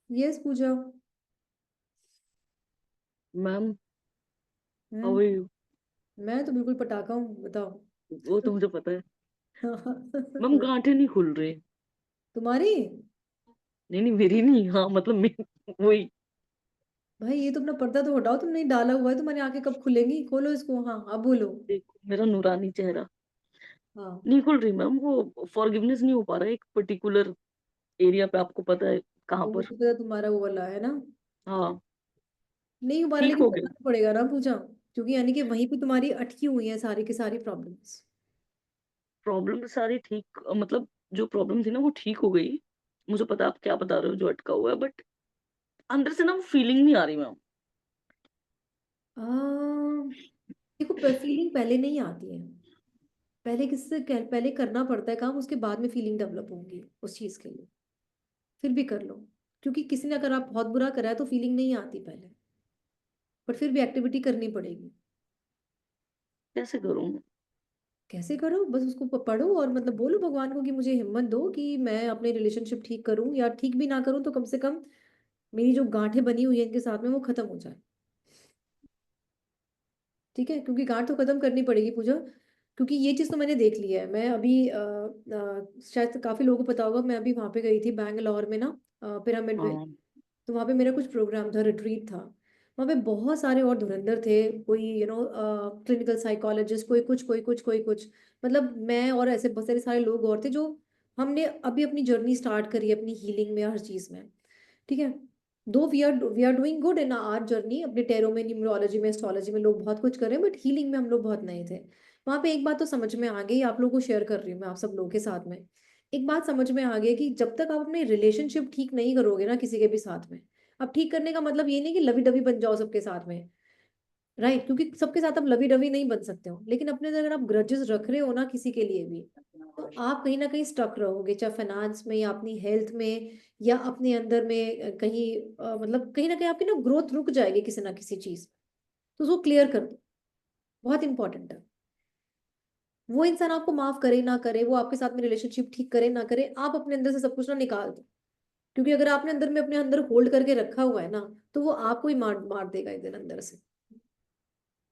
Yes Pooja. Ma'am, how hmm. Are you? मैं तो बिल्कुल पटाखा हूँ, बताओ। वो तो मुझे पता है। मैम, गांठें नहीं खुल रही। तुम्हारी? नहीं नहीं, मेरी नहीं, हाँ मतलब वही। भाई ये तो अपना पर्दा तो हटाओ, तुमने डाला हुआ है, तुम्हारी आंखें कब खुलेंगी, खोलो इसको, हाँ अब बोलो। देखो मेरा नूरानी चेहरा हाँ। नहीं खुल रही मैम, वो फॉरगिवनेस नहीं हो पा रहा है एक पर्टिकुलर एरिया पे, आपको पता है कहाँ वो पर। मुझे पता तुम्हारा वो वाला है ना। हाँ, नहीं हो पा रहा, ठीक लेकिन हो करना गया। तो पड़ेगा ना पूजा, क्योंकि यानी कि वहीं पे तुम्हारी अटकी हुई है सारी की सारी प्रॉब्लम्स। प्रॉब्लम सारी ठीक, मतलब जो प्रॉब्लम थी ना वो ठीक हो गई। मुझे पता है आप क्या बता रहे हो जो अटका हुआ है, बट अंदर से ना वो फीलिंग नहीं आ रही मैम। देखो, फीलिंग पहले नहीं आती है, पहले किससे पहले करना पड़ता है काम, उसके बाद में फीलिंग डेवलप होंगी उस चीज के लिए। फिर भी कर लो, क्योंकि किसी ने अगर आप बहुत बुरा करा है तो फीलिंग नहीं आती पहले, पर फिर भी एक्टिविटी करनी पड़ेगी। कैसे करूँ? कैसे करो, बस उसको पढ़ो और मतलब बोलो भगवान को कि मुझे हिम्मत दो कि मैं अपने रिलेशनशिप ठीक करूं, या ठीक भी ना करूं तो कम से कम मेरी जो गांठें बनी हुई है इनके साथ में वो खत्म हो जाए। ठीक है, क्योंकि गांठ तो खत्म करनी पड़ेगी पूजा, क्योंकि ये चीज़ तो मैंने देख लिया है। मैं अभी शायद काफी लोगों को पता होगा, मैं अभी वहां पे गई थी बैंगलोर में ना, पिरामिड में। हाँ तो वहाँ पे मेरा कुछ प्रोग्राम था, रिट्रीट था। वहाँ पे बहुत सारे और धुरंधर थे, कोई क्लिनिकल साइकोलॉजिस्ट, कोई कुछ कोई कुछ कोई कुछ, मतलब मैं और ऐसे बहुत सारे सारे लोग और थे जो हमने अभी अपनी जर्नी स्टार्ट करी है अपनी हीलिंग में, हर चीज में। ठीक है। दो we are doing good in our journey, अपने टेरो में, न्यूमरोलॉजी में, एस्ट्रोलॉजी में लोग बहुत कुछ कर रहे हैं, बट हीलिंग में हम लोग बहुत नए थे। वहां पे एक बात तो समझ में आ गई, आप लोगों को शेयर कर रही हूँ मैं आप सब लोगों के साथ में। एक बात समझ में आ गई कि जब तक आप अपने रिलेशनशिप ठीक नहीं करोगे ना किसी के भी साथ में, अब ठीक करने का मतलब ये नहीं कि लवी डवी बन जाओ सबके साथ में, राइट, क्योंकि सबके साथ आप लवी डवी नहीं बन सकते हो, लेकिन अपने अगर आप ग्रजेस रख रहे हो ना किसी के लिए भी, तो आप कहीं ना कहीं स्टक रहोगे, चाहे फाइनेंस में या अपनी हेल्थ में या अपने अंदर में, कहीं मतलब कहीं ना कहीं आपकी ना ग्रोथ रुक जाएगी किसी ना किसी चीज। तो उसको क्लियर कर दो, बहुत इंपॉर्टेंट है। वो इंसान आपको माफ करे ना करे, वो आपके साथ में रिलेशनशिप ठीक करे ना करे, आप अपने अंदर से सब कुछ ना निकाल दो, क्योंकि अगर आपने अंदर में अपने अंदर होल्ड करके रखा हुआ है ना, तो वो आपको ही मार मार देगा एक दिन अंदर से।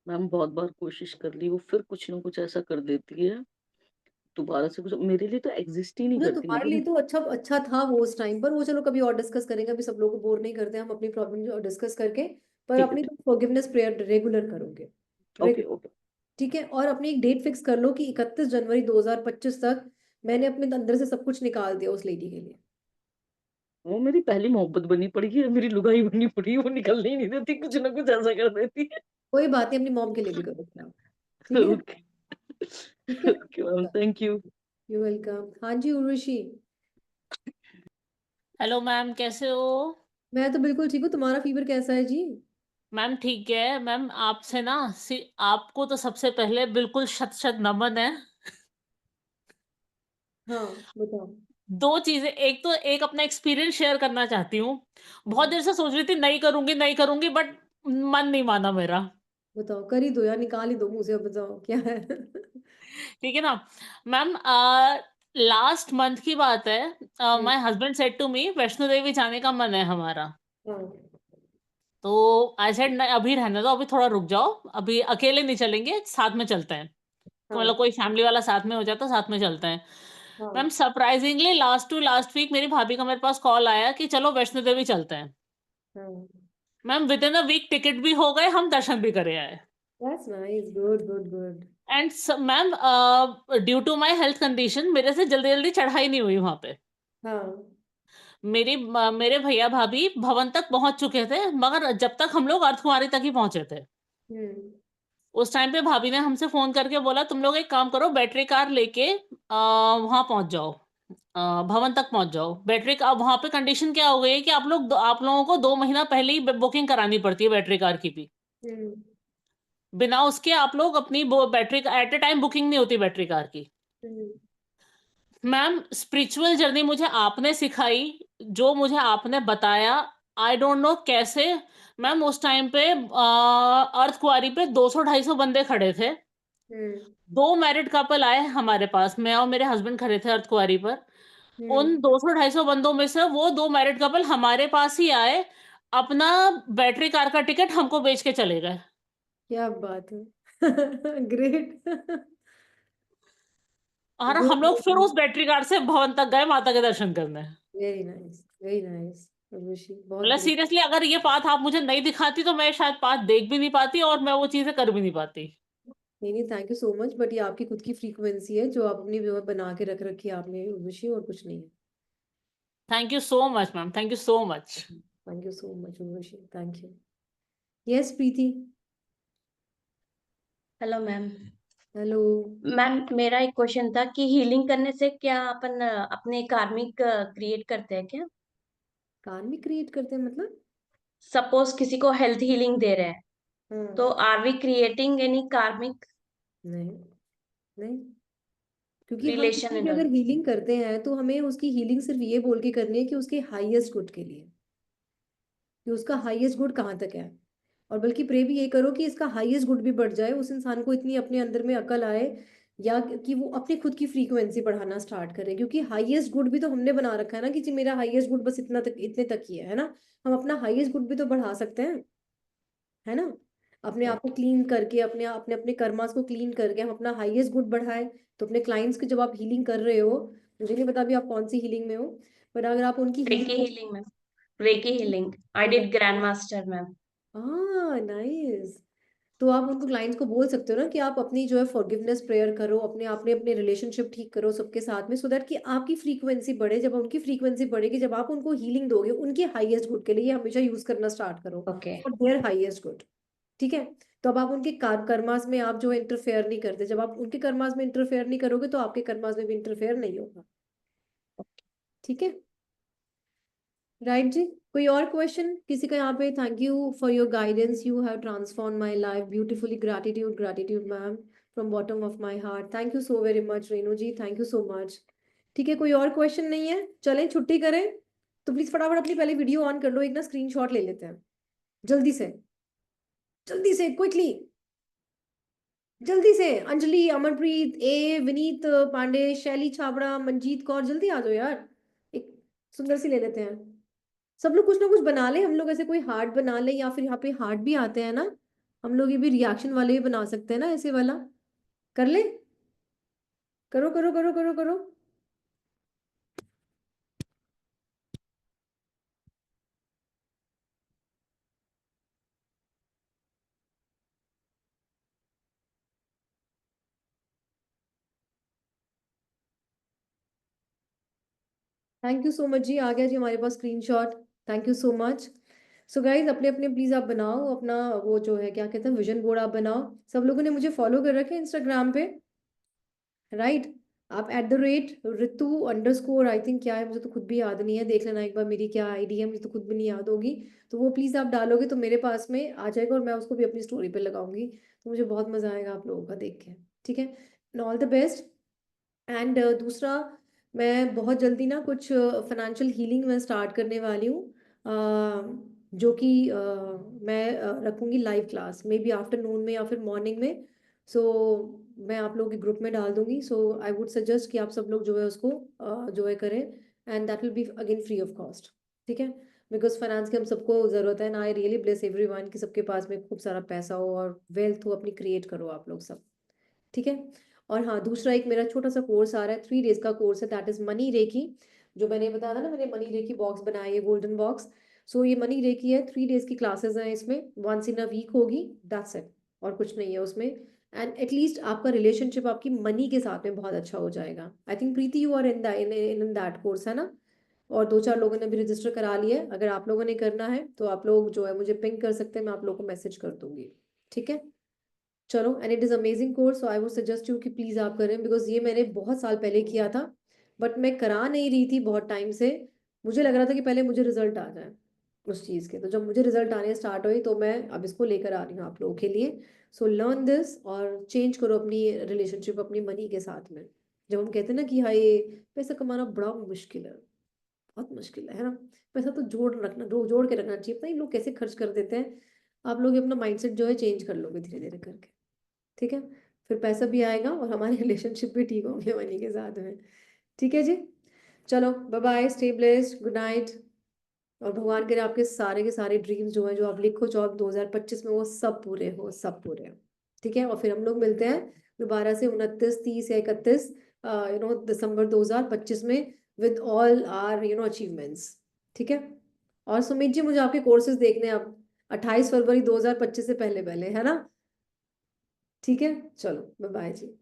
मैम, बहुत बार कोशिश कर ली, वो फिर कुछ ना कुछ ऐसा कर देती है, दोबारा से कुछ मेरे लिए तो एग्जिस्ट ही नहीं जो करती, तुम्हारे लिए मतलब। तो अच्छा अच्छा था वो उस टाइम पर, वो चलो कभी और डिस्कस करेंगे, अभी सब लोगों को बोर नहीं करते, हम अपनी प्रॉब्लम डिस्कस करके। पर ठीक है, अपनी ठीक। तुम फॉरगिवनेस प्रेयर रेगुलर करोगे। Okay regular. ओके। ठीक है, और अपनी एक डेट फिक्स कर लो कि 31 जनवरी 2025 तक मैंने अपने अंदर से सब कुछ निकाल दिया उस लेडी के लिए। वो मेरी पहली मोहब्बत बनी पड़ी है, मेरी लुगाई बनी पड़ी है, वो निकलने ही नहीं देती, कुछ ना कुछ ऐसा कर देती कोई बात नहीं, अपनी मॉम के लिए भी करो प्लान। है। ठीक है। ओके। ठीक है। Okay ma'am, thank you. You welcome. हाँ जी उर्वशी। हेलो मैम, कैसे हो? मैं तो बिल्कुल ठीक हूँ, तुम्हारा फीवर कैसा है जी? मैम ठीक है मैम, आपसे ना आपको तो सबसे पहले बिल्कुल शत शत नमन है। हाँ बताओ। दो चीजें, एक तो एक अपना एक्सपीरियंस शेयर करना चाहती हूँ। बहुत हाँ देर से सोच रही थी नहीं करूंगी नहीं करूंगी, बट मन नहीं माना मेरा। बताओ, कर ही दो यार, निकाल ही दो मुंह से, अब बताओ क्या है। ठीक है ना मैम। लास्ट मंथ की बात है, hmm, my husband said to me Vaishno Devi जाने का मन है हमारा। हाँ तो आई सेड नहीं, अभी रहने दो, अभी थोड़ा रुक जाओ, अभी अकेले नहीं चलेंगे, साथ में चलते हैं। तो मतलब हाँ कोई फैमिली वाला साथ में हो जाता, साथ में चलते हैं। हाँ ma'am surprisingly last to last week मेरी भाभी का मेरे पास कॉल आया कि चलो वैष्णो देवी चलते हैं। हाँ। Ma'am within a week ticket भी हो गए, हम दर्शन भी करे आए। That's nice. Good, good, good. And ma'am due to my health condition मेरे से जल्दी जल्दी चढ़ाई नहीं हुई वहां पे। हाँ मेरे भैया भाभी भवन तक पहुंच चुके थे, मगर जब तक हम लोग अर्धकुंवारी तक ही पहुंचे थे। हम्म उस टाइम पे भाभी ने हमसे फोन करके बोला तुम लोग एक काम करो, बैटरी कार लेके वहां पहुंच जाओ, भवन तक पहुंच जाओ। बैटरी का वहां पे कंडीशन क्या हो गई है कि आप लोगों को 2 महीना पहले ही बुकिंग करानी पड़ती है बैटरी कार की भी। हम्म बिना उसके आप लोग अपनी battery at a time booking नहीं होती बैटरी कार की। हम्म। मैम स्पिरिचुअल जर्नी मुझे आपने सिखाई, जो मुझे आपने बताया, आई डोंट नो कैसे। मैम उस टाइम पे अर्थ कुआरी पे 200-250 बंदे खड़े थे। हम्म 2 मैरिड कपल आए हमारे पास, मैं और मेरे हस्बैंड खड़े थे अर्थ कुआरी पर। हम्म। उन 200-250 बंदों में से वो 2 मैरिड कपल हमारे पास ही आए, अपना बैटरी कार का टिकट हमको बेच के चले गए। क्या बात है। ग्रेट। और गुड हम लोग फिर उस बैटरी कार से भवन तक गए माता के दर्शन करने। Very nice, very nice. Urvashi बहुत मतलब ग्रेट। सीरियसली अगर ये पाथ आप मुझे नहीं दिखाती तो मैं शायद पाथ देख भी नहीं पाती और मैं वो चीजें कर भी नहीं पाती। नहीं नहीं, thank you so much, but ये आपकी खुद की फ्रीक्वेंसी है जो आप अपनी जो है बना के रख रखी है आपने उर्वशी, और कुछ नहीं है। Thank you so much ma'am, thank you so much. Thank you so much Urvashi, thank you. Yes Preeti. Hello ma'am. Hello. Ma'am मेरा एक क्वेश्चन था कि हीलिंग करने से क्या अपन अपने कार्मिक क्रिएट करते हैं क्या? कार्मिक क्रिएट करते हैं मतलब? सपोज किसी को हेल्थ हीलिंग दे रहे हैं, तो हाँ। आर वी क्रिएटिंग एनी कार्मिक नहीं नहीं, क्योंकि हम रिलेशन किसी की एंड अगर ऑल? हीलिंग करते हैं तो हमें उसकी हीलिंग सिर्फ ये बोल के करनी है कि उसके हाईएस्ट गुड के लिए, कि उसका हाईएस्ट गुड कहाँ तक है। और बल्कि प्रे भी ये करो कि इसका हाईएस्ट गुड भी बढ़ जाए, उस इंसान को इतनी अपने अंदर में अकल आए, या कि वो अपनी खुद की फ्रीक्वेंसी बढ़ाना स्टार्ट करे, क्योंकि हाईएस्ट गुड भी तो हमने बना रखा है ना कि जी मेरा हाईएस्ट गुड बस इतना तक, इतने तक ही है ना। हम अपना हाईएस्ट गुड भी तो बढ़ा सकते हैं, है ना। अपने आप को क्लीन करके, अपने अपने अपने कर्मास को क्लीन करके हम अपना हाईएस्ट गुड बढ़ाए। तो अपने क्लाइंट्स की जब आप हीलिंग कर रहे हो, मुझे नहीं पता अभी आप कौन सी हीलिंग में हो, पर अगर आप उनकी recce healing healing ma'am, recce healing I did grand master ma'am. हाँ नाइस, तो आप उनको क्लाइंट्स को बोल सकते हो ना कि आप अपनी जो है फॉरगिवनेस प्रेयर करो, अपने अपने अपने रिलेशनशिप ठीक करो सबके साथ में, सो दैट कि आपकी फ्रीक्वेंसी बढ़े। जब उनकी फ्रीक्वेंसी बढ़ेगी, जब आप उनको हीलिंग दोगे उनके हाईएस्ट गुड के लिए, हमेशा यूज करना स्टार्ट करो okay. For their highest good. ठीक है। तो अब आप उनके कर्मास में आप जो इंटरफेयर नहीं करते, जब आप उनके कर्मास में इंटरफेयर नहीं करोगे तो आपके कर्मास में भी इंटरफेयर नहीं होगा। ठीक है। राइट जी। कोई और क्वेश्चन किसी का यहाँ पे? Thank you for your guidance, you have transform my life beautifully. Gratitude, gratitude ma'am, from bottom of my heart. Thank you so very much Renu ji, thank you so much. ठीक है, कोई और क्वेश्चन नहीं है, चलें छुट्टी करें। तो प्लीज फटाफट अपनी पहले वीडियो ऑन कर लो, एक ना स्क्रीनशॉट ले लेते हैं, जल्दी से, जल्दी से, क्विकली, जल्दी से। अंजलि, अमरप्रीत, ए विनीत पांडे, शैली छाबड़ा, मंजीत कौर, जल्दी आ जाओ यार। एक सुंदर सी ले लेते हैं। सब लोग कुछ ना कुछ बना ले, हम लोग ऐसे कोई हार्ट बना ले, या फिर यहाँ पे हार्ट भी आते हैं ना, हम लोग ये भी रिएक्शन वाले भी बना सकते हैं ना, ऐसे वाला। कर ले, करो करो करो करो करो। थैंक यू सो मच जी, आ गया जी हमारे पास screenshot. Thank you so much. So guys अपने अपने प्लीज आप बनाओ अपना वो जो है क्या कहते हैं विजन बोर्ड, आप बनाओ। सब लोगों ने मुझे फॉलो कर रखे इंस्टाग्राम पे, राइट। आप @ऋतु_, आई थिंक क्या है, मुझे तो खुद भी याद नहीं है, देख लेना एक बार मेरी क्या आईडी है, मुझे तो खुद भी नहीं याद होगी। तो वो प्लीज आप डालोगे तो मेरे पास में आ जाएगा, और मैं उसको भी अपनी स्टोरी पे लगाऊंगी, तो मुझे बहुत मजा आएगा आप लोगों का देख के। ठीक है। All the best. एंड दूसरा, मैं बहुत जल्दी ना कुछ फाइनेंशियल हीलिंग मैं स्टार्ट करने वाली हूँ, जो कि मैं रखूंगी live class, may be afternoon में या फिर मॉर्निंग में। सो मैं आप लोगों के ग्रुप में डाल दूंगी। सो आई वुड सजेस्ट कि आप सब लोग जो है उसको जो है करें, and that will be again free of cost. ठीक है, बिकॉज फाइनेंस की हम सबको ज़रूरत है ना। आई रियली ब्लेस एवरीवन कि सबके पास में खूब सारा पैसा हो और वेल्थ हो अपनी क्रिएट करो आप लोग सब। ठीक है। और हाँ, दूसरा एक मेरा छोटा सा कोर्स आ रहा है, 3 डेज का कोर्स है, दैट इज मनी रेकी। जो मैंने बताया था ना, मैंने मनी रेकी बॉक्स बनाया है, गोल्डन बॉक्स। सो ये मनी रेकी है, 3 डेज की क्लासेस हैं इसमें, वंस इन अ वीक होगी, दैट्स इट, और कुछ नहीं है उसमें। एंड एटलीस्ट आपका रिलेशनशिप आपकी मनी के साथ में बहुत अच्छा हो जाएगा। I think Preeti you are in that course, है ना? और 2-4 लोगों ने भी रजिस्टर करा लिया है। अगर आप लोगों ने करना है तो आप लोग जो है मुझे पिंग कर सकते हैं, मैं आप लोगों को मैसेज कर दूंगी। ठीक है, चलो। And it is amazing course, so I would suggest you कि प्लीज़ आप करें, बिकॉज ये मैंने बहुत साल पहले किया था, बट मैं करा नहीं रही थी बहुत टाइम से। मुझे लग रहा था कि पहले मुझे रिजल्ट आ जाए उस चीज़ के, तो जब मुझे रिजल्ट आने स्टार्ट हुई तो मैं अब इसको लेकर आ रही हूँ आप लोगों के लिए। सो लर्न दिस और चेंज करो अपनी रिलेशनशिप अपनी मनी के साथ में। जब हम कहते हैं ना कि हाँ ये पैसा कमाना बड़ा मुश्किल है, बहुत मुश्किल है ना? पैसा तो जोड़ के रखना चाहिए। पता नहीं लोग कैसे खर्च कर देते हैं। आप लोग अपना माइंडसेट जो है चेंज कर लोगे धीरे धीरे करके, ठीक है? फिर पैसा भी आएगा और हमारे रिलेशनशिप भी ठीक होंगे मनी के साथ में। ठीक है जी, चलो bye bye, stay blessed, good night. और भगवान करे आपके सारे के सारे ड्रीम्स जो है, जो आप लिखो चाहो 2025 में, वो सब पूरे हो, सब पूरे हो। ठीक है, और फिर हम लोग मिलते हैं दोबारा से 29, 30 या 31 दिसंबर 2025 में, विद ऑल आर अचीवमेंट्स। ठीक है। और सुमित जी, मुझे आपके कोर्सेज देखने हैं अब 28 फरवरी 2025 से पहले पहले, है ना? ठीक है, चलो बाय बाय जी।